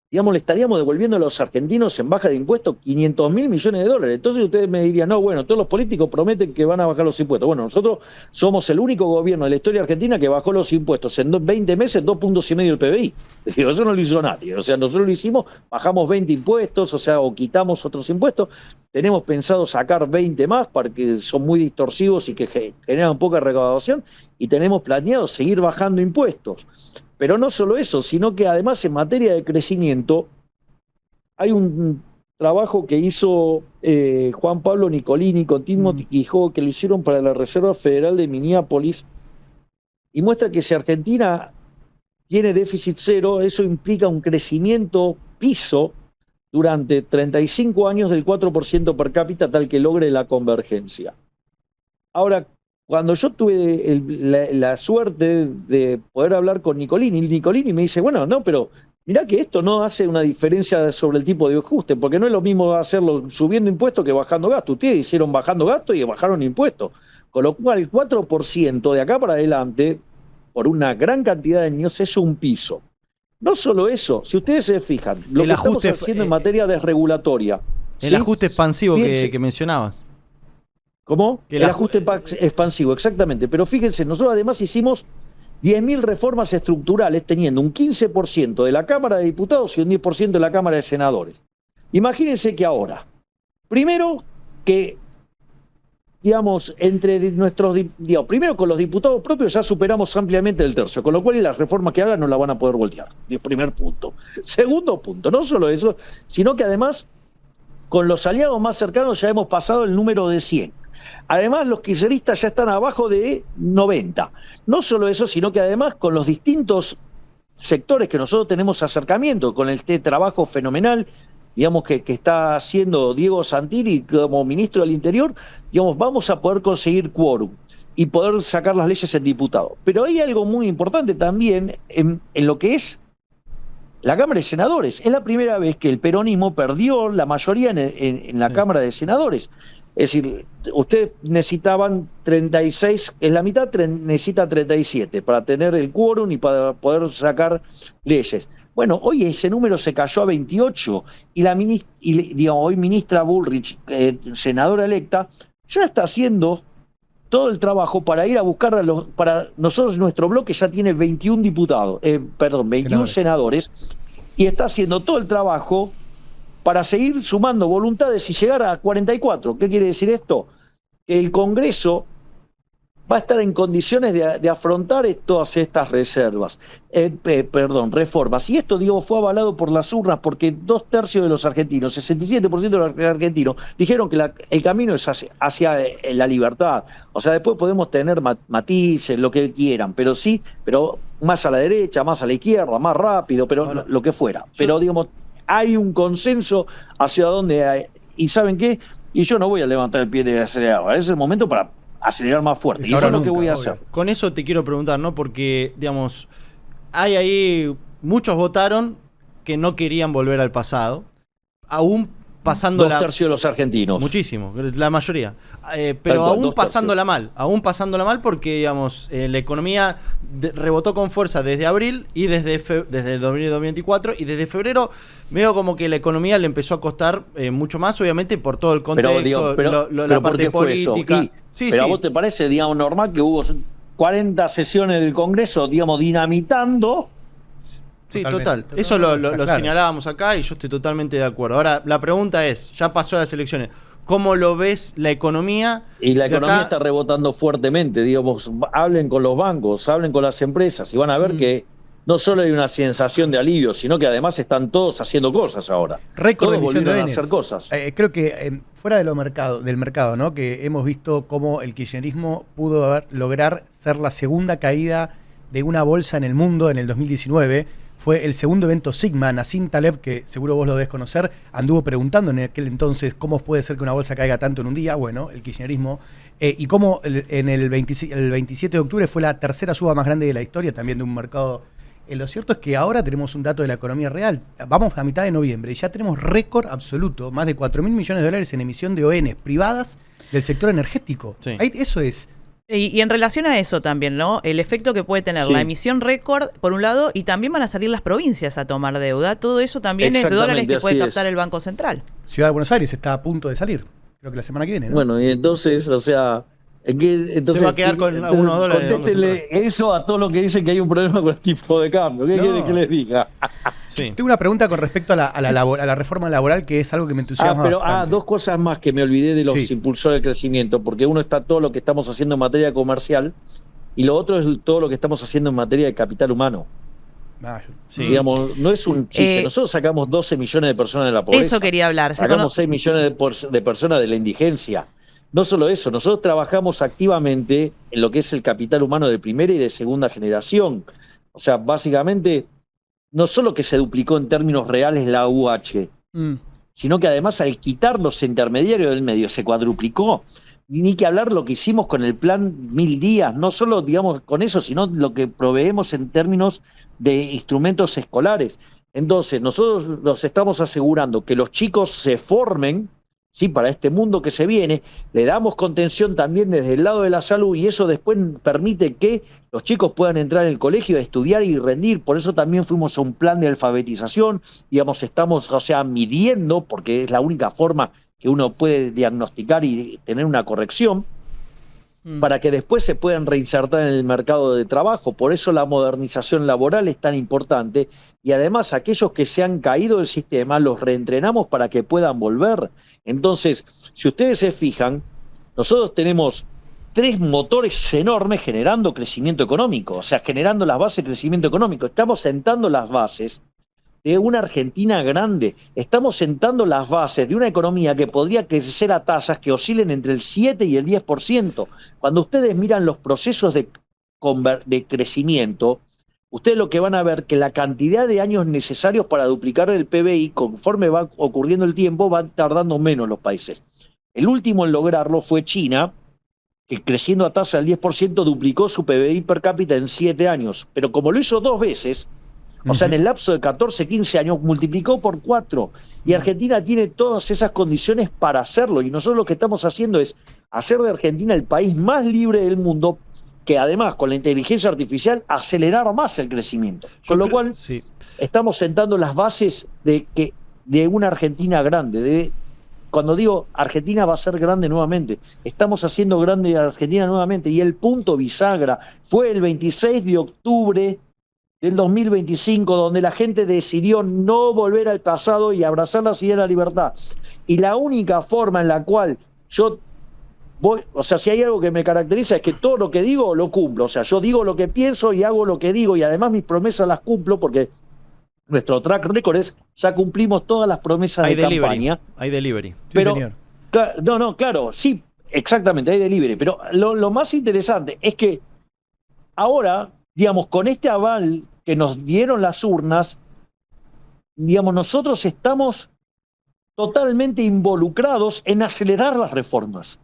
digamos, le estaríamos devolviendo a los argentinos en baja de impuestos 500.000 millones de dólares. Entonces ustedes me dirían, no, bueno, todos los políticos prometen que van a bajar los impuestos. Bueno, nosotros somos el único gobierno de la historia argentina que bajó los impuestos en 20 meses 2,5 puntos del PBI. Digo, eso no lo hizo nadie. O sea, nosotros lo hicimos, bajamos 20 impuestos, o sea, o quitamos otros impuestos. Tenemos pensado sacar 20 más porque son muy distorsivos y que generan poca recaudación. Y tenemos planeado seguir bajando impuestos. Pero no solo eso, sino que además en materia de crecimiento hay un trabajo que hizo Juan Pablo Nicolini con Timothy Quijote, que lo hicieron para la Reserva Federal de Minneapolis, y muestra que si Argentina tiene déficit cero, eso implica un crecimiento piso durante 35 años del 4% per cápita, tal que logre la convergencia. Ahora, cuando yo tuve la suerte de poder hablar con Nicolini me dice, bueno, no, pero mirá que esto no hace una diferencia sobre el tipo de ajuste, porque no es lo mismo hacerlo subiendo impuestos que bajando gastos. Ustedes hicieron bajando gastos y bajaron impuestos. Con lo cual, el 4% de acá para adelante, por una gran cantidad de años, es un piso. No solo eso, si ustedes se fijan, lo El que estamos ajuste, haciendo en materia desregulatoria. El ¿sí? ajuste expansivo Fíjense. que mencionabas. ¿Cómo? Que El ajuste expansivo, exactamente. Pero fíjense, nosotros además hicimos 10.000 reformas estructurales teniendo un 15% de la Cámara de Diputados y un 10% de la Cámara de Senadores. Imagínense que ahora, primero que, digamos, primero con los diputados propios ya superamos ampliamente el tercio, con lo cual las reformas que hagan no la van a poder voltear. Primer punto. Segundo punto, no solo eso, sino que además con los aliados más cercanos ya hemos pasado el número de 100. Además, los kirchneristas ya están abajo de 90. No solo eso, sino que además con los distintos sectores que nosotros tenemos acercamiento, con este trabajo fenomenal, digamos, que está haciendo Diego Santilli como ministro del Interior, digamos, vamos a poder conseguir quórum y poder sacar las leyes en diputado. Pero hay algo muy importante también en lo que es la Cámara de Senadores. Es la primera vez que el peronismo perdió la mayoría en la Cámara de Senadores. Es decir, ustedes necesitaban 36, en la mitad necesita 37 para tener el quórum y para poder sacar leyes. Bueno, hoy ese número se cayó a 28 y hoy ministra Bullrich, senadora electa, ya está haciendo todo el trabajo para ir a buscar para nosotros nuestro bloque ya tiene 21 senadores y está haciendo todo el trabajo para seguir sumando voluntades y llegar a 44. ¿Qué quiere decir esto? Que el Congreso va a estar en condiciones de afrontar todas estas reformas. Y esto, digo, fue avalado por las urnas porque 2/3 de los argentinos, 67% de los argentinos, dijeron que el camino es hacia la libertad. O sea, después podemos tener matices, lo que quieran, pero más a la derecha, más a la izquierda, más rápido, pero ahora, lo que fuera. Pero, digamos, hay un consenso hacia dónde hay. ¿Y saben qué? Y yo no voy a levantar el pie de acelerar. Es el momento para acelerar más fuerte. Y eso es lo que voy a hacer. Con eso te quiero preguntar, ¿no? Porque, digamos, hay ahí, muchos votaron que no querían volver al pasado, aún pasando 2/3 de los argentinos. Muchísimo, la mayoría. Pero aún pasándola mal porque, digamos, la economía rebotó con fuerza desde abril y desde el 2024 y desde febrero veo como que la economía le empezó a costar mucho más, obviamente por todo el contexto, la parte política. ¿A vos te parece, digamos, normal que hubo 40 sesiones del Congreso, digamos, dinamitando? Sí, total. Eso lo señalábamos acá y yo estoy totalmente de acuerdo. Ahora, la pregunta es, ya pasó las elecciones, ¿cómo lo ves la economía? Y la economía está rebotando fuertemente, digamos, hablen con los bancos, hablen con las empresas y van a ver que no solo hay una sensación de alivio, sino que además están todos haciendo cosas ahora. Récord de emisión de a hacer cosas. Creo que fuera del mercado, ¿no? Que hemos visto cómo el kirchnerismo pudo lograr ser la segunda caída de una bolsa en el mundo en el 2019. Fue el segundo evento Sigma. Nassim Taleb, que seguro vos lo debes conocer, anduvo preguntando en aquel entonces cómo puede ser que una bolsa caiga tanto en un día. Bueno, el kirchnerismo. Y cómo el 27 de octubre fue la tercera suba más grande de la historia, también de un mercado. Lo cierto es que ahora tenemos un dato de la economía real. Vamos a mitad de noviembre y ya tenemos récord absoluto, más de 4.000 millones de dólares en emisión de ONs privadas del sector energético. Sí. Eso es. Y en relación a eso también, ¿no? El efecto que puede tener la emisión récord, por un lado, y también van a salir las provincias a tomar deuda. Todo eso también es dólares que puede captar el Banco Central. Ciudad de Buenos Aires está a punto de salir, creo que la semana que viene, ¿no? Bueno, y entonces, o sea, entonces se va a quedar con algunos dólares. Contéstenle eso a todos los que dicen que hay un problema con el tipo de cambio. ¿Qué quieren que les diga? Sí. Tengo una pregunta con respecto a la reforma laboral, que es algo que me entusiasma bastante. Dos cosas más que me olvidé de los impulsores del crecimiento, porque uno está todo lo que estamos haciendo en materia comercial y lo otro es todo lo que estamos haciendo en materia de capital humano. Digamos, no es un chiste. Nosotros sacamos 12 millones de personas de la pobreza. Eso quería hablar. Sacamos 6 millones de personas de la indigencia. No solo eso, nosotros trabajamos activamente en lo que es el capital humano de primera y de segunda generación. O sea, básicamente, no solo que se duplicó en términos reales la UH, sino que además al quitar los intermediarios del medio se cuadruplicó. Ni que hablar lo que hicimos con el plan 1000 días, no solo, digamos, con eso, sino lo que proveemos en términos de instrumentos escolares. Entonces, nosotros nos estamos asegurando que los chicos se formen ¿sí? Para este mundo que se viene, le damos contención también desde el lado de la salud y eso después permite que los chicos puedan entrar en el colegio, estudiar y rendir. Por eso también fuimos a un plan de alfabetización, digamos, estamos, o sea, midiendo, porque es la única forma que uno puede diagnosticar y tener una corrección, para que después se puedan reinsertar en el mercado de trabajo. Por eso la modernización laboral es tan importante y además aquellos que se han caído del sistema los reentrenamos para que puedan volver. Entonces, si ustedes se fijan, nosotros tenemos 3 motores enormes generando crecimiento económico, o sea, generando las bases de crecimiento económico. Estamos sentando las bases de una Argentina grande. Estamos sentando las bases de una economía que podría crecer a tasas que oscilen entre el 7 y el 10%. Cuando ustedes miran los procesos de crecimiento, ustedes lo que van a ver que la cantidad de años necesarios para duplicar el PBI, conforme va ocurriendo el tiempo, van tardando menos los países. El último en lograrlo fue China, que creciendo a tasa del 10% duplicó su PBI per cápita en 7 años. Pero como lo hizo 2 veces, o sea, en el lapso de 14, 15 años, multiplicó por 4. Y Argentina tiene todas esas condiciones para hacerlo. Y nosotros lo que estamos haciendo es hacer de Argentina el país más libre del mundo, que además, con la inteligencia artificial, acelerar más el crecimiento. Con lo cual, sí, estamos sentando las bases de una Argentina grande. Cuando digo Argentina va a ser grande nuevamente, estamos haciendo grande a Argentina nuevamente. Y el punto bisagra fue el 26 de octubre del 2025, donde la gente decidió no volver al pasado y abrazar la idea de la libertad. Y la única forma en la cual yo voy, o sea, si hay algo que me caracteriza es que todo lo que digo lo cumplo. O sea, yo digo lo que pienso y hago lo que digo, y además mis promesas las cumplo porque nuestro track record es, ya cumplimos todas las promesas de campaña. Hay delivery. Pero, sí, señor. No, claro, sí, exactamente, hay delivery. Pero lo más interesante es que ahora, digamos, con este aval que nos dieron las urnas, digamos, nosotros estamos totalmente involucrados en acelerar las reformas.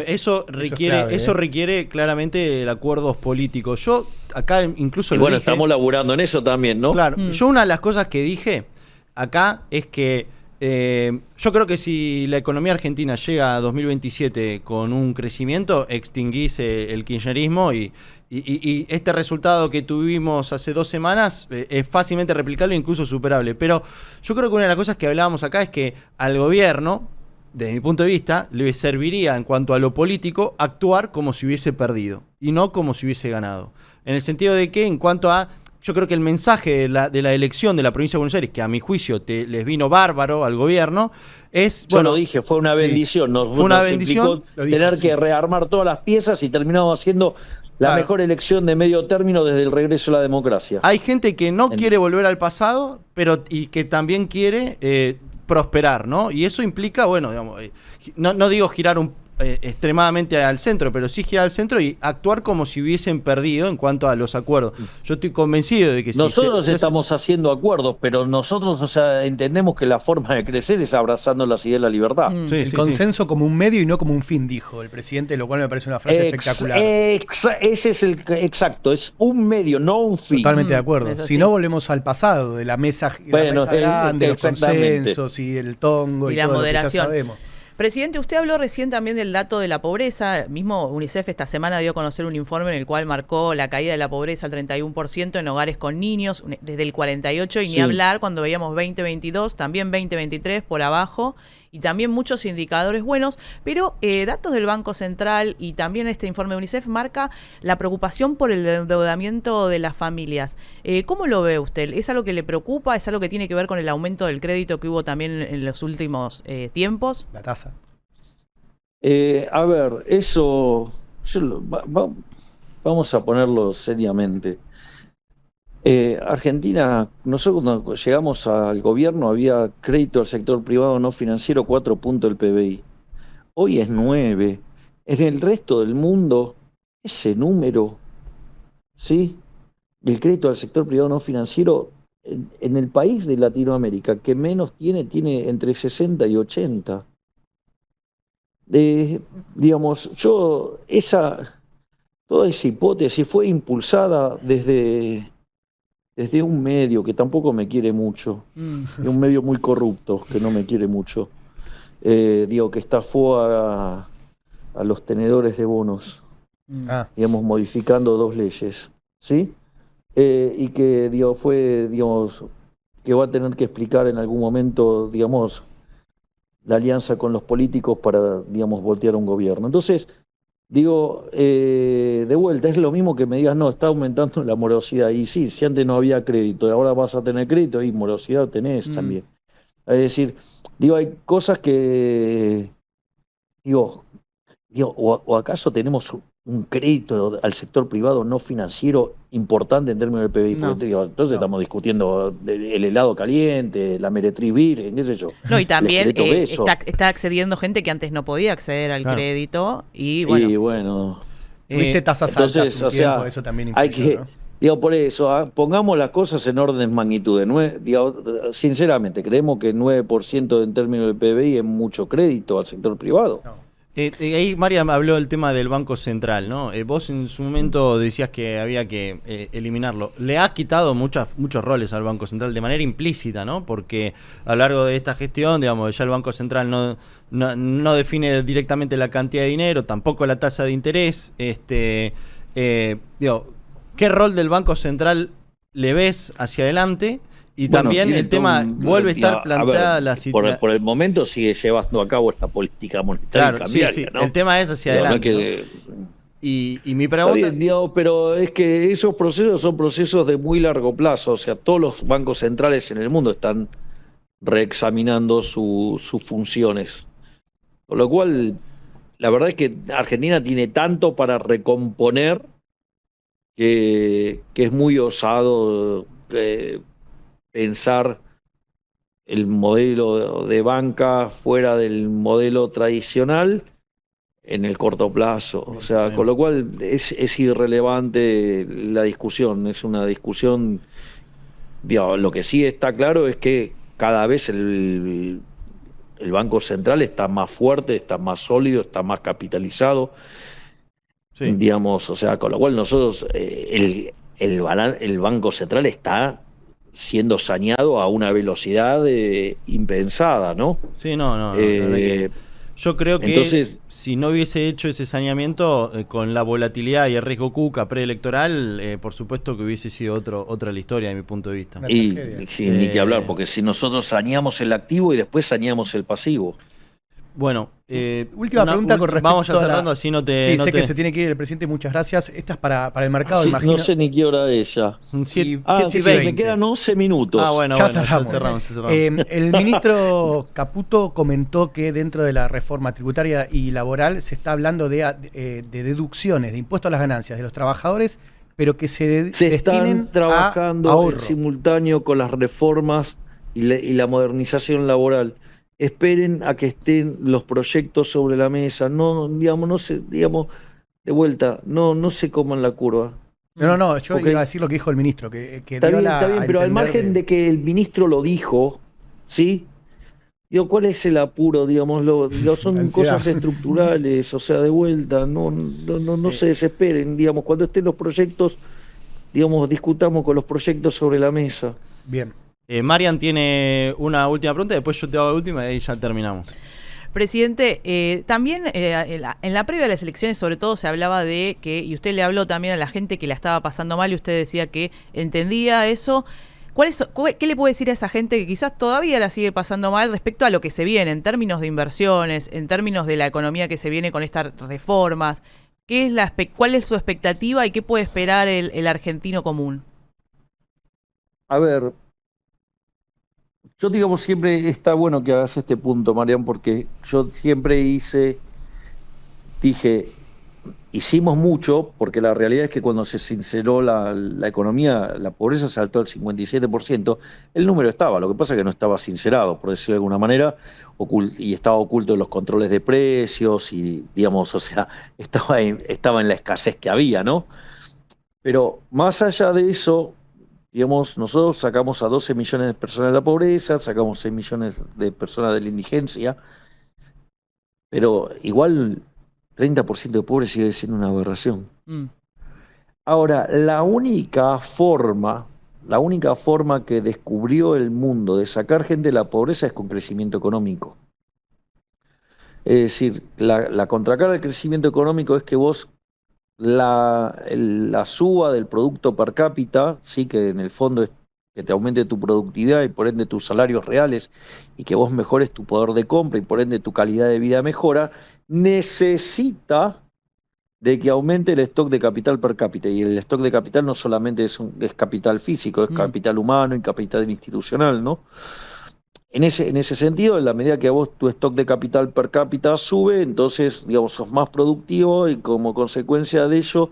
Eso requiere claramente acuerdos políticos. Yo acá incluso bueno, dije, estamos laburando en eso también, ¿no? Claro, yo una de las cosas que dije acá es que yo creo que si la economía argentina llega a 2027 con un crecimiento, extinguís el kirchnerismo y este resultado que tuvimos hace 2 semanas es fácilmente replicable e incluso superable. Pero yo creo que una de las cosas que hablábamos acá es que al gobierno, desde mi punto de vista, le serviría en cuanto a lo político actuar como si hubiese perdido y no como si hubiese ganado. En el sentido de que en cuanto a... Yo creo que el mensaje de la elección de la provincia de Buenos Aires, que a mi juicio les vino bárbaro al gobierno, es... Yo lo dije, fue una bendición. Sí, fue una bendición. Tener que rearmar todas las piezas y terminamos haciendo la mejor elección de medio término desde el regreso a la democracia. Hay gente que no quiere volver al pasado, y que también quiere prosperar, ¿no? Y eso implica, bueno, digamos, no digo girar extremadamente al centro, pero sí girar al centro y actuar como si hubiesen perdido en cuanto a los acuerdos. Yo estoy convencido de que nosotros estamos haciendo acuerdos, pero nosotros, o sea, entendemos que la forma de crecer es abrazando las ideas de la libertad. El consenso como un medio y no como un fin, dijo el presidente, lo cual me parece una frase espectacular. Ese es exacto, es un medio, no un fin. Totalmente de acuerdo. Si no, volvemos al pasado, de la mesa, grande, los consensos y el tongo y la todo moderación. Lo que ya sabemos. Presidente, usted habló recién también del dato de la pobreza. Mismo UNICEF esta semana dio a conocer un informe en el cual marcó la caída de la pobreza al 31% en hogares con niños, desde el 48%, y ni hablar cuando veíamos 2022, también 2023 por abajo, y también muchos indicadores buenos, pero datos del Banco Central y también este informe de UNICEF marca la preocupación por el endeudamiento de las familias. ¿Cómo lo ve usted? ¿Es algo que le preocupa? ¿Es algo que tiene que ver con el aumento del crédito que hubo también en los últimos tiempos? La tasa. A ver, eso vamos a ponerlo seriamente. Argentina, nosotros cuando llegamos al gobierno había crédito al sector privado no financiero 4 puntos del PBI. Hoy es 9. En el resto del mundo, ese número, ¿sí? El crédito al sector privado no financiero en el país de Latinoamérica que menos tiene entre 60 y 80. Digamos, toda esa hipótesis fue impulsada desde un medio que tampoco me quiere mucho, de un medio muy corrupto que no me quiere mucho. digo, que estafó a los tenedores de bonos, digamos, modificando 2 leyes, ¿sí? Y que, digo, fue, digamos, que va a tener que explicar en algún momento, digamos, la alianza con los políticos para, digamos, voltear un gobierno. Entonces, digo, de vuelta, es lo mismo que me digas, no, está aumentando la morosidad. Y sí, si antes no había crédito, ahora vas a tener crédito y morosidad tenés también. Es decir, digo, hay cosas que, digo, o acaso tenemos un crédito al sector privado no financiero importante en términos del PBI. No. Porque, digo, entonces estamos discutiendo el helado caliente, la meretriz virgen, qué sé yo. No, y también El esqueleto beso. está accediendo gente que antes no podía acceder al Claro. crédito. Y bueno, Y bueno, Tuviste tasas entonces, altas un o sea, tiempo, eso también hay influyó, que, ¿no? digo, por eso, pongamos las cosas en orden magnitudes. Digo, sinceramente, creemos que el 9% en términos del PBI es mucho crédito al sector privado. No. Ahí Mariam habló del tema del Banco Central, ¿no? Vos en su momento decías que había que eliminarlo. Le has quitado muchos roles al Banco Central de manera implícita, ¿no? Porque a lo largo de esta gestión, digamos, ya el Banco Central no define directamente la cantidad de dinero, tampoco la tasa de interés. Digo, ¿qué rol del Banco Central le ves hacia adelante? Y Bueno, también tiene el tema, todo un- vuelve a estar digo, planteada ver, la situación. por el momento sigue llevando a cabo esta política monetaria Claro, sí, cambiaria, sí. ¿no? El tema es hacia Digo, no adelante, es ¿no? que- Y mi Está pregunta... bien, digo, pero es que esos procesos son procesos de muy largo plazo. O sea, todos los bancos centrales en el mundo están reexaminando sus funciones. Con lo cual, la verdad es que Argentina tiene tanto para recomponer que es muy osado pensar el modelo de banca fuera del modelo tradicional en el corto plazo. O sea, Bien. con lo cual es irrelevante la discusión. Es una discusión, digo, lo que sí está claro es que cada vez el Banco Central está más fuerte, está más sólido, está más capitalizado. Sí. Digamos, o sea, con lo cual nosotros, el Banco Central está siendo saneado a una velocidad impensada, ¿no? Sí, no, la verdad que yo creo que entonces, si no hubiese hecho ese saneamiento con la volatilidad y el riesgo cuca preelectoral, por supuesto que hubiese sido otra la historia de mi punto de vista. Una y tragedia. sí, ni que hablar, porque si nosotros saneamos el activo y después saneamos el pasivo. Bueno, Última pregunta con respecto vamos ya a la- cerrando, así no te... Sí, no sé te- que se tiene que ir el presidente, muchas gracias. Esta es para el mercado, Sí, imagino. no sé ni qué hora es ya. Son siete- Ah, siete y sí, Me 20. quedan 11 minutos. Ah, bueno, Ya bueno, cerramos. ya cerramos. El ministro Caputo comentó que dentro de la reforma tributaria y laboral se está hablando de deducciones, de impuestos a las ganancias de los trabajadores, pero que se Se destinen están trabajando a ahorro. en simultáneo con las reformas y la modernización laboral. Esperen a que estén los proyectos sobre la mesa. No, digamos, no se, digamos, de vuelta, no se coman la curva. No, yo Ok. iba a decir lo que dijo el ministro, que Está dio bien, a pero al entender margen de que el ministro lo dijo, ¿sí? Digo, ¿cuál es el apuro? Digamos, son Ansiedad. cosas estructurales, o sea, de vuelta, no se desesperen, digamos, cuando estén los proyectos, digamos, discutamos con los proyectos sobre la mesa. Bien. Marian tiene una última pregunta, después yo te hago la última y ahí ya terminamos. Presidente, también en la previa de las elecciones sobre todo se hablaba de que, y usted le habló también a la gente que la estaba pasando mal y usted decía que entendía eso. ¿Qué le puede decir a esa gente que quizás todavía la sigue pasando mal respecto a lo que se viene en términos de inversiones, en términos de la economía que se viene con estas reformas? ¿Cuál es su expectativa y qué puede esperar el argentino común? A ver, yo digamos siempre está bueno que hagas este punto, Marian, porque yo siempre dije, hicimos mucho, porque la realidad es que cuando se sinceró la economía, la pobreza saltó al 57%, el número estaba, lo que pasa es que no estaba sincerado, por decirlo de alguna manera, y estaba oculto en los controles de precios, y digamos, o sea, estaba en la escasez que había, ¿no? Pero más allá de eso, digamos, nosotros sacamos a 12 millones de personas de la pobreza, sacamos 6 millones de personas de la indigencia, pero igual 30% de pobres sigue siendo una aberración. Ahora, la única forma que descubrió el mundo de sacar gente de la pobreza es con crecimiento económico. Es decir, la contracara del crecimiento económico es que vos la suba del producto per cápita, sí, que en el fondo es que te aumente tu productividad y por ende tus salarios reales y que vos mejores tu poder de compra y por ende tu calidad de vida mejora, necesita de que aumente el stock de capital per cápita. Y el stock de capital no solamente es capital físico, es capital humano y capital institucional, ¿no? En ese sentido, en la medida que a vos tu stock de capital per cápita sube, entonces, digamos, sos más productivo y como consecuencia de ello,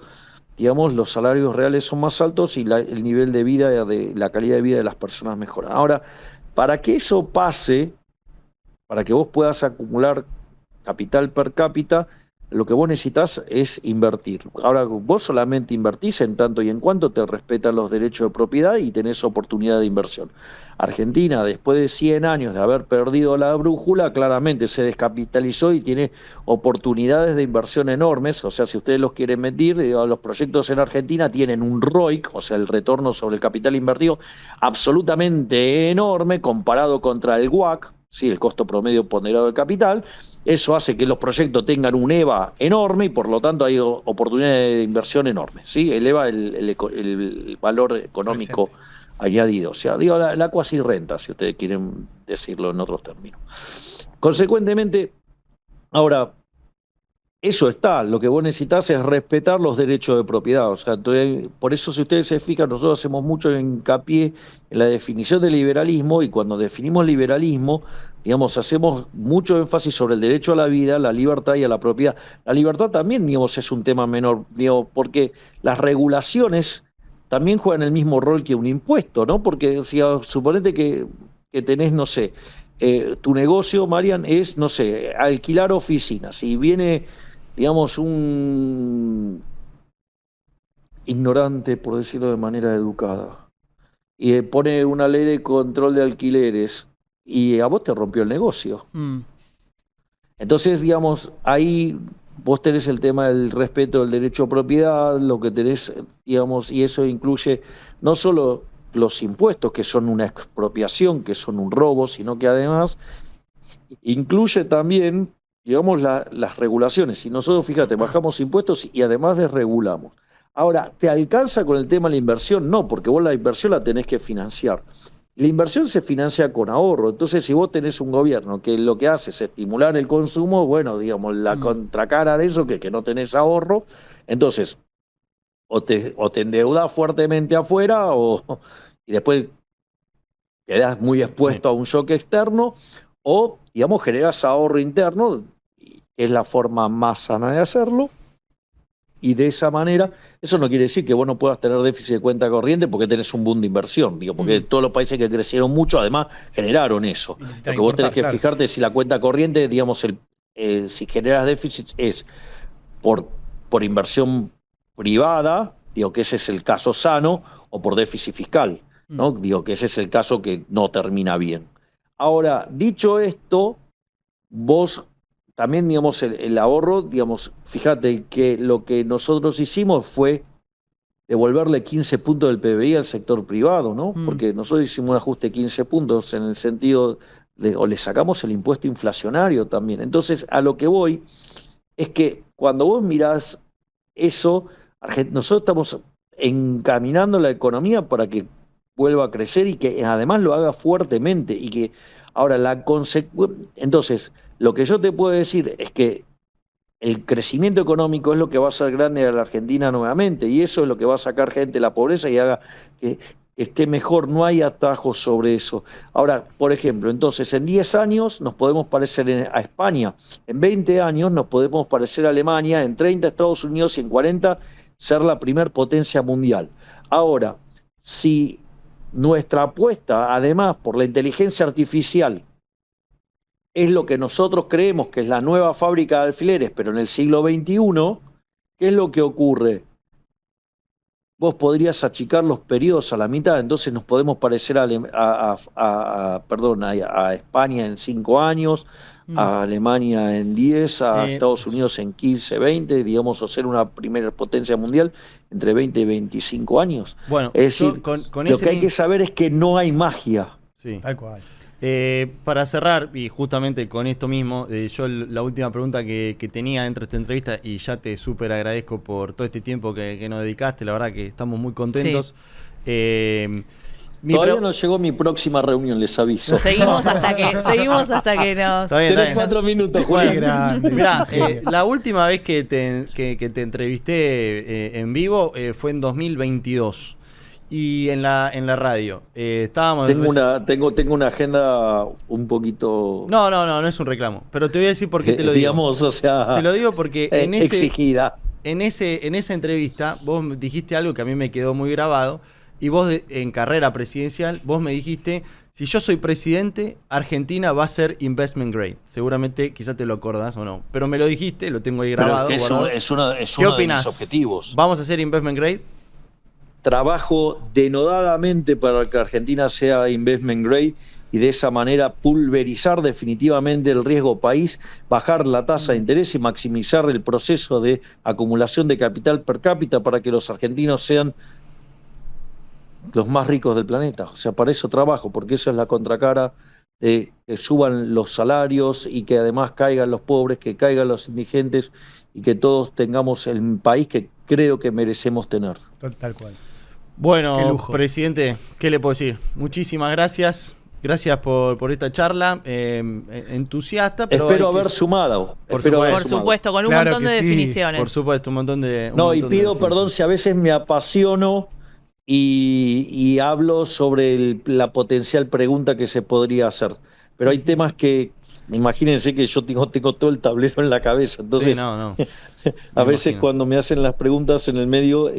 digamos, los salarios reales son más altos y el nivel de vida, la calidad de vida de las personas mejora. Ahora, para que eso pase, para que vos puedas acumular capital per cápita, lo que vos necesitas es invertir. Ahora, vos solamente invertís en tanto y en cuanto te respetan los derechos de propiedad y tenés oportunidad de inversión. Argentina, después de 100 años de haber perdido la brújula, claramente se descapitalizó y tiene oportunidades de inversión enormes. O sea, si ustedes los quieren medir, los proyectos en Argentina tienen un ROIC, o sea, el retorno sobre el capital invertido, absolutamente enorme comparado contra el WACC, ¿sí? El costo promedio ponderado del capital. Eso hace que los proyectos tengan un EVA enorme y por lo tanto hay oportunidades de inversión enormes, ¿sí? Eleva el valor económico presente añadido, o sea, digo, la cuasi renta, si ustedes quieren decirlo en otros términos. Consecuentemente, ahora, eso está, lo que vos necesitas es respetar los derechos de propiedad, o sea, entonces, por eso si ustedes se fijan, nosotros hacemos mucho hincapié en la definición de liberalismo y cuando definimos liberalismo, digamos, hacemos mucho énfasis sobre el derecho a la vida, la libertad y a la propiedad. La libertad también, digamos, es un tema menor, digamos, porque las regulaciones también juegan el mismo rol que un impuesto, ¿no? Porque si suponete que tenés, no sé, tu negocio, Marian, es, no sé, alquilar oficinas y viene, digamos, un ignorante, por decirlo de manera educada, y pone una ley de control de alquileres y a vos te rompió el negocio. Entonces, digamos, ahí vos tenés el tema del respeto del derecho a propiedad, lo que tenés, digamos, y eso incluye no solo los impuestos, que son una expropiación, que son un robo, sino que además incluye también, digamos, las regulaciones. Si nosotros, fíjate, bajamos impuestos y además desregulamos. Ahora, ¿te alcanza con el tema de la inversión? No, porque vos la inversión la tenés que financiar. La inversión se financia con ahorro, entonces si vos tenés un gobierno que lo que hace es estimular el consumo, bueno, digamos, la contracara de eso, que no tenés ahorro, entonces o te endeudás fuertemente afuera y después quedás muy expuesto a un shock externo, o, digamos, generás ahorro interno, que es la forma más sana de hacerlo. Y de esa manera, eso no quiere decir que vos no puedas tener déficit de cuenta corriente porque tenés un boom de inversión, digo, porque todos los países que crecieron mucho, además, generaron eso. Porque vos tenés que fijarte si la cuenta corriente, digamos, si generas déficit es por inversión privada, digo que ese es el caso sano, o por déficit fiscal, ¿no? Digo que ese es el caso que no termina bien. Ahora, dicho esto, vos también, digamos, el ahorro, digamos, fíjate que lo que nosotros hicimos fue devolverle 15 puntos del PBI al sector privado, ¿no? Porque nosotros hicimos un ajuste de 15 puntos en el sentido o le sacamos el impuesto inflacionario también. Entonces, a lo que voy es que cuando vos mirás eso, nosotros estamos encaminando la economía para que vuelva a crecer y que además lo haga fuertemente y que ahora entonces lo que yo te puedo decir es que el crecimiento económico es lo que va a hacer grande a la Argentina nuevamente y eso es lo que va a sacar gente de la pobreza y haga que esté mejor, no hay atajos sobre eso. Ahora, por ejemplo, entonces en 10 años nos podemos parecer a España, en 20 años nos podemos parecer a Alemania, en 30 a Estados Unidos y en 40 ser la primer potencia mundial. Ahora, si nuestra apuesta, además, por la inteligencia artificial, es lo que nosotros creemos que es la nueva fábrica de alfileres, pero en el siglo XXI, ¿qué es lo que ocurre? Vos podrías achicar los periodos a la mitad, entonces nos podemos parecer a España en 5 años, a Alemania en 10, a Estados Unidos en 15, 20, digamos, o ser una primera potencia mundial entre 20 y 25 años. Bueno, es decir, lo que hay que saber es que no hay magia. Sí. Tal cual. Para cerrar, y justamente con esto mismo, yo la última pregunta que tenía dentro de esta entrevista, y ya te súper agradezco por todo este tiempo que nos dedicaste, la verdad que estamos muy contentos. Sí. Todavía no llegó mi próxima reunión, les aviso. Seguimos hasta que nos... Está bien, Tenés 4 minutos, Julián. Mirá, la última vez que te entrevisté en vivo fue en 2022. Y en la radio. Estábamos. Tengo una agenda un poquito. No es un reclamo. Pero te voy a decir por qué te lo digo. Digamos, o sea. Te lo digo porque exigida. En esa entrevista, vos dijiste algo que a mí me quedó muy grabado. Y vos, en carrera presidencial, vos me dijiste: si yo soy presidente, Argentina va a ser investment grade. Seguramente, quizás te lo acordás o no. Pero me lo dijiste, lo tengo ahí grabado. Pero es uno de mis objetivos. ¿Vamos a ser investment grade? Trabajo denodadamente para que Argentina sea investment grade y de esa manera pulverizar definitivamente el riesgo país, bajar la tasa de interés y maximizar el proceso de acumulación de capital per cápita para que los argentinos sean los más ricos del planeta. O sea, para eso trabajo, porque eso es la contracara de que suban los salarios y que además caigan los pobres, que caigan los indigentes y que todos tengamos el país que creo que merecemos tener. Tal cual. Bueno, presidente, ¿qué le puedo decir? Muchísimas gracias. Gracias por esta charla. Entusiasta, pero espero haber sumado. Por supuesto, con un montón de definiciones. Por supuesto, un montón de. Y pido perdón si a veces me apasiono y hablo sobre la potencial pregunta que se podría hacer. Pero hay temas que, imagínense que yo tengo todo el tablero en la cabeza. Entonces, sí, no. a veces cuando me hacen las preguntas en el medio,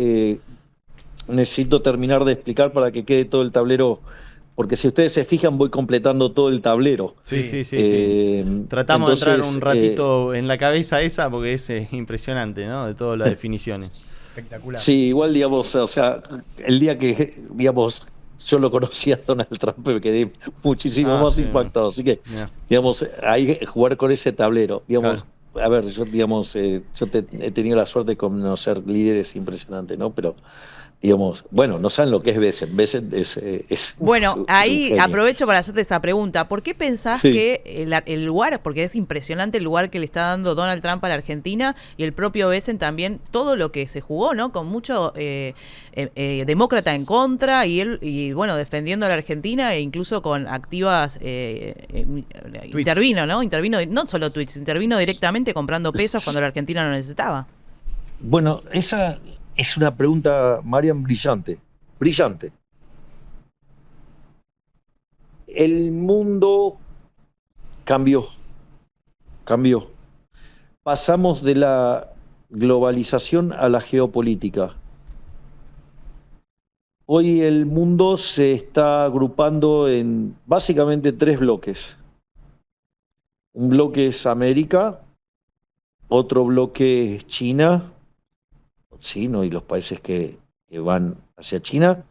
necesito terminar de explicar para que quede todo el tablero. Porque si ustedes se fijan, voy completando todo el tablero. Sí. Tratamos de entrar un ratito en la cabeza esa, porque es impresionante, ¿no? De todas las definiciones. Espectacular. Sí, igual, digamos, o sea, el día que, digamos, yo lo conocí a Donald Trump, me quedé muchísimo más impactado. Así que, digamos, ahí jugar con ese tablero, digamos. Claro. A ver, yo, digamos, he tenido la suerte de conocer líderes impresionantes, ¿no? Pero, digamos, bueno, no saben lo que es Bessent. Bessent es bueno, ahí aprovecho para hacerte esa pregunta. ¿Por qué pensás que el lugar, porque es impresionante el lugar que le está dando Donald Trump a la Argentina y el propio Bessent también, todo lo que se jugó, ¿no? Con mucho demócrata en contra y bueno, defendiendo a la Argentina e incluso con activas intervino, no solo tweets, intervino directamente comprando pesos cuando la Argentina lo necesitaba. Bueno, esa es una pregunta, Marian, brillante. El mundo cambió. Pasamos de la globalización a la geopolítica. Hoy el mundo se está agrupando en básicamente 3 bloques. Un bloque es América, otro bloque es China, y los países que van hacia China,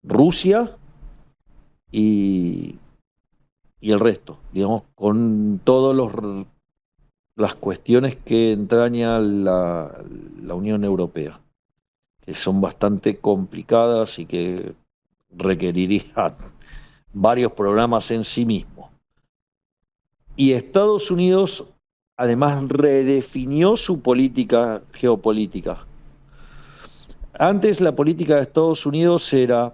Rusia y el resto, digamos, con todas las cuestiones que entraña la Unión Europea, que son bastante complicadas y que requerirían varios programas en sí mismo. Y Estados Unidos además redefinió su política geopolítica. Antes la política de Estados Unidos era: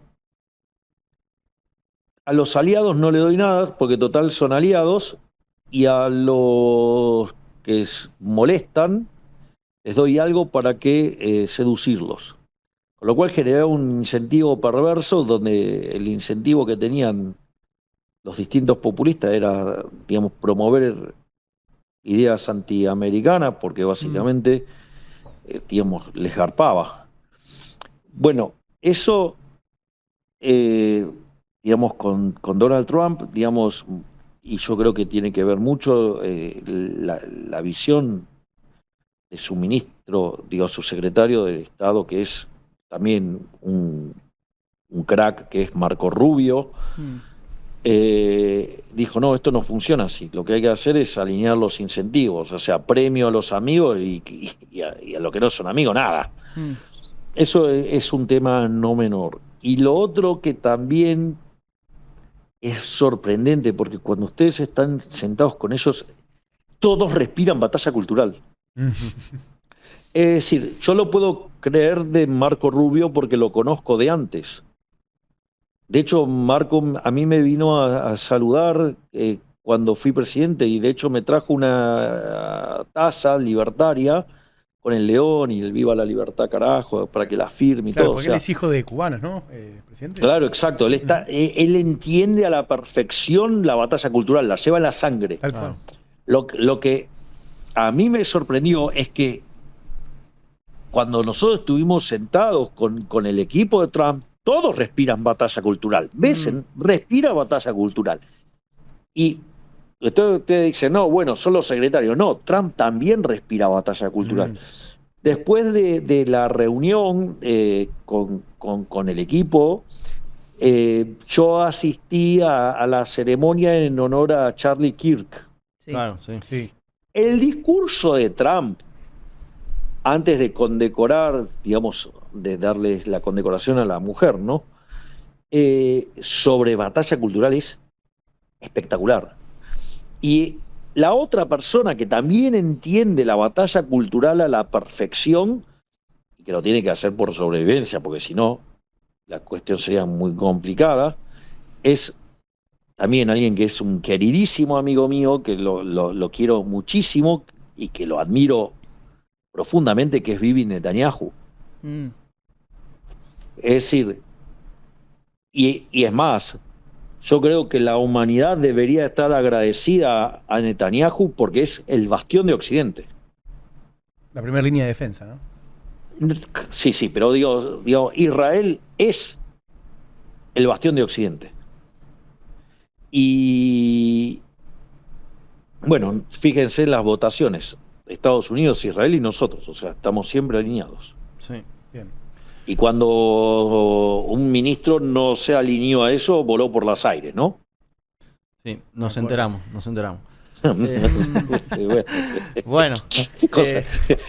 a los aliados no le doy nada, porque total son aliados, y a los que molestan les doy algo para que seducirlos. Con lo cual generaba un incentivo perverso, donde el incentivo que tenían los distintos populistas era, digamos, promover ideas antiamericanas, porque básicamente, digamos, les garpaba. Bueno, eso, digamos, con Donald Trump, digamos, y yo creo que tiene que ver mucho la visión de su ministro, digo, su secretario de Estado, que es también un crack, que es Marco Rubio. Dijo: no, esto no funciona así, lo que hay que hacer es alinear los incentivos, o sea, premio a los amigos y a los que no son amigos, nada. Eso es un tema no menor. Y lo otro que también es sorprendente, porque cuando ustedes están sentados con ellos, todos respiran batalla cultural. Es decir, yo lo puedo creer de Marco Rubio porque lo conozco de antes. De hecho, Marco a mí me vino a saludar cuando fui presidente, y de hecho me trajo una taza libertaria con el león y el Viva la Libertad, carajo, para que la firme y claro, todo. porque él es hijo de cubanos, ¿no, presidente? Claro, exacto. Él entiende a la perfección la batalla cultural, la lleva en la sangre. Tal cual. Lo que a mí me sorprendió es que cuando nosotros estuvimos sentados con el equipo de Trump, todos respiran batalla cultural. Besen respira batalla cultural. Y usted dice, no, bueno, son los secretarios. No, Trump también respira batalla cultural. Después de la reunión con el equipo, yo asistí a la ceremonia en honor a Charlie Kirk. Sí. Claro, sí. El discurso de Trump, antes de condecorar, digamos, de darles la condecoración a la mujer, ¿no? Sobre batalla cultural es espectacular. Y la otra persona que también entiende la batalla cultural a la perfección, y que lo tiene que hacer por sobrevivencia, porque si no, la cuestión sería muy complicada, es también alguien que es un queridísimo amigo mío, que lo quiero muchísimo y que lo admiro profundamente, que es Bibi Netanyahu. Es decir, y es más, yo creo que la humanidad debería estar agradecida a Netanyahu porque es el bastión de Occidente. La primera línea de defensa, ¿no? Sí, pero digo, Israel es el bastión de Occidente. Y bueno, fíjense en las votaciones. Estados Unidos, Israel y nosotros, o sea, estamos siempre alineados. Sí. Bien. Y cuando un ministro no se alineó a eso, voló por los aires, ¿no? Sí, nos enteramos. Bueno,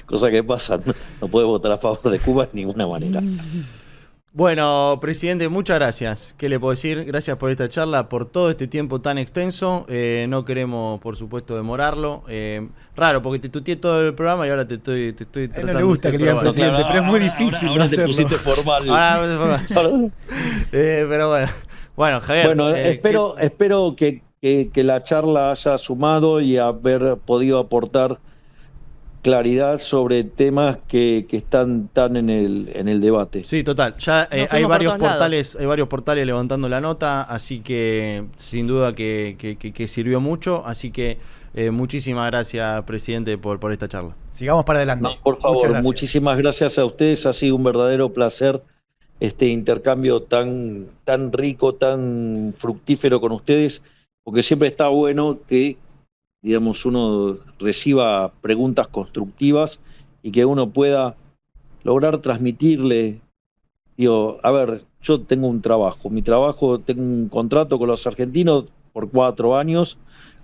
cosa que pasa, no puede votar a favor de Cuba de ninguna manera. Bueno, presidente, muchas gracias. ¿Qué le puedo decir? Gracias por esta charla, por todo este tiempo tan extenso. No queremos, por supuesto, demorarlo. Raro, porque te tuteé todo el programa y ahora te estoy tratando. A él no le gusta que le digan presidente, pero es muy difícil ahora hacerlo. te pusiste formal. Pero bueno, Javier. Bueno, espero que la charla haya sumado y haber podido aportar claridad sobre temas que están tan en el debate. Sí, total. Ya hay varios portales levantando la nota, así que sin duda que sirvió mucho. Así que muchísimas gracias, presidente, por esta charla. Sigamos para adelante. No, por favor, muchísimas gracias a ustedes. Ha sido un verdadero placer este intercambio tan rico, tan fructífero con ustedes, porque siempre está bueno que, digamos, uno reciba preguntas constructivas y que uno pueda lograr transmitirle, digo, a ver, yo tengo un trabajo, tengo un contrato con los argentinos por 4 años,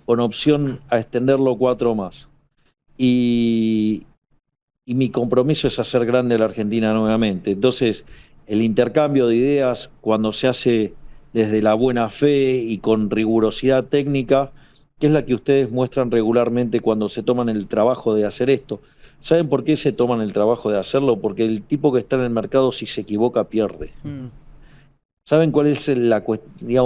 con opción a extenderlo 4 más. Y mi compromiso es hacer grande a la Argentina nuevamente. Entonces, el intercambio de ideas, cuando se hace desde la buena fe y con rigurosidad técnica, que es la que ustedes muestran regularmente cuando se toman el trabajo de hacer esto. ¿Saben por qué se toman el trabajo de hacerlo? Porque el tipo que está en el mercado, si se equivoca, pierde. ¿Saben cuál es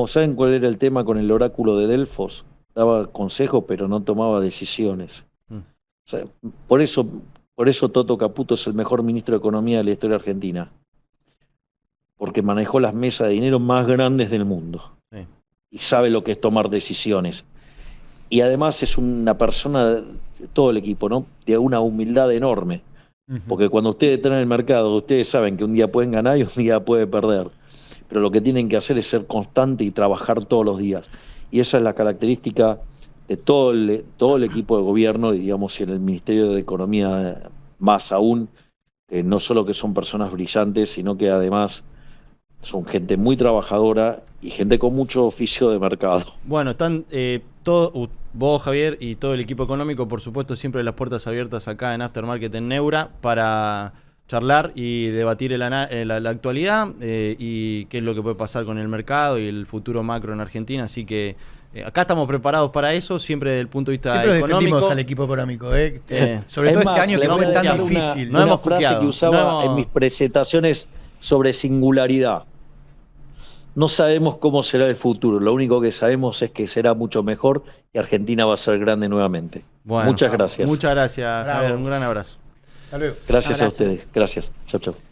¿saben cuál era el tema con el oráculo de Delfos? Daba consejos, pero no tomaba decisiones. O sea, por eso Toto Caputo es el mejor ministro de Economía de la historia argentina. Porque manejó las mesas de dinero más grandes del mundo. Sí. Y sabe lo que es tomar decisiones. Y además es una persona, de todo el equipo, ¿no?, de una humildad enorme. Porque cuando ustedes están en el mercado, ustedes saben que un día pueden ganar y un día pueden perder. Pero lo que tienen que hacer es ser constante y trabajar todos los días. Y esa es la característica de todo el equipo de gobierno, y digamos, y en el Ministerio de Economía más aún, que no solo que son personas brillantes, sino que además son gente muy trabajadora y gente con mucho oficio de mercado. Bueno, están vos, Javier, y todo el equipo económico, por supuesto, siempre las puertas abiertas acá en Aftermarket en Neura para charlar y debatir la actualidad y qué es lo que puede pasar con el mercado y el futuro macro en Argentina. Así que acá estamos preparados para eso, siempre desde el punto de vista siempre económico. defendimos al equipo económico, sobre Es todo más, este año le que voy fue a tan dejar difícil. No una hemos frase copiado, que usaba en mis presentaciones sobre singularidad. No sabemos cómo será el futuro, lo único que sabemos es que será mucho mejor y Argentina va a ser grande nuevamente. Bueno, muchas gracias. Muchas gracias, Bravo. Javier, un gran abrazo. Hasta luego. Gracias a Abrazo. ustedes, gracias. Chau, chau.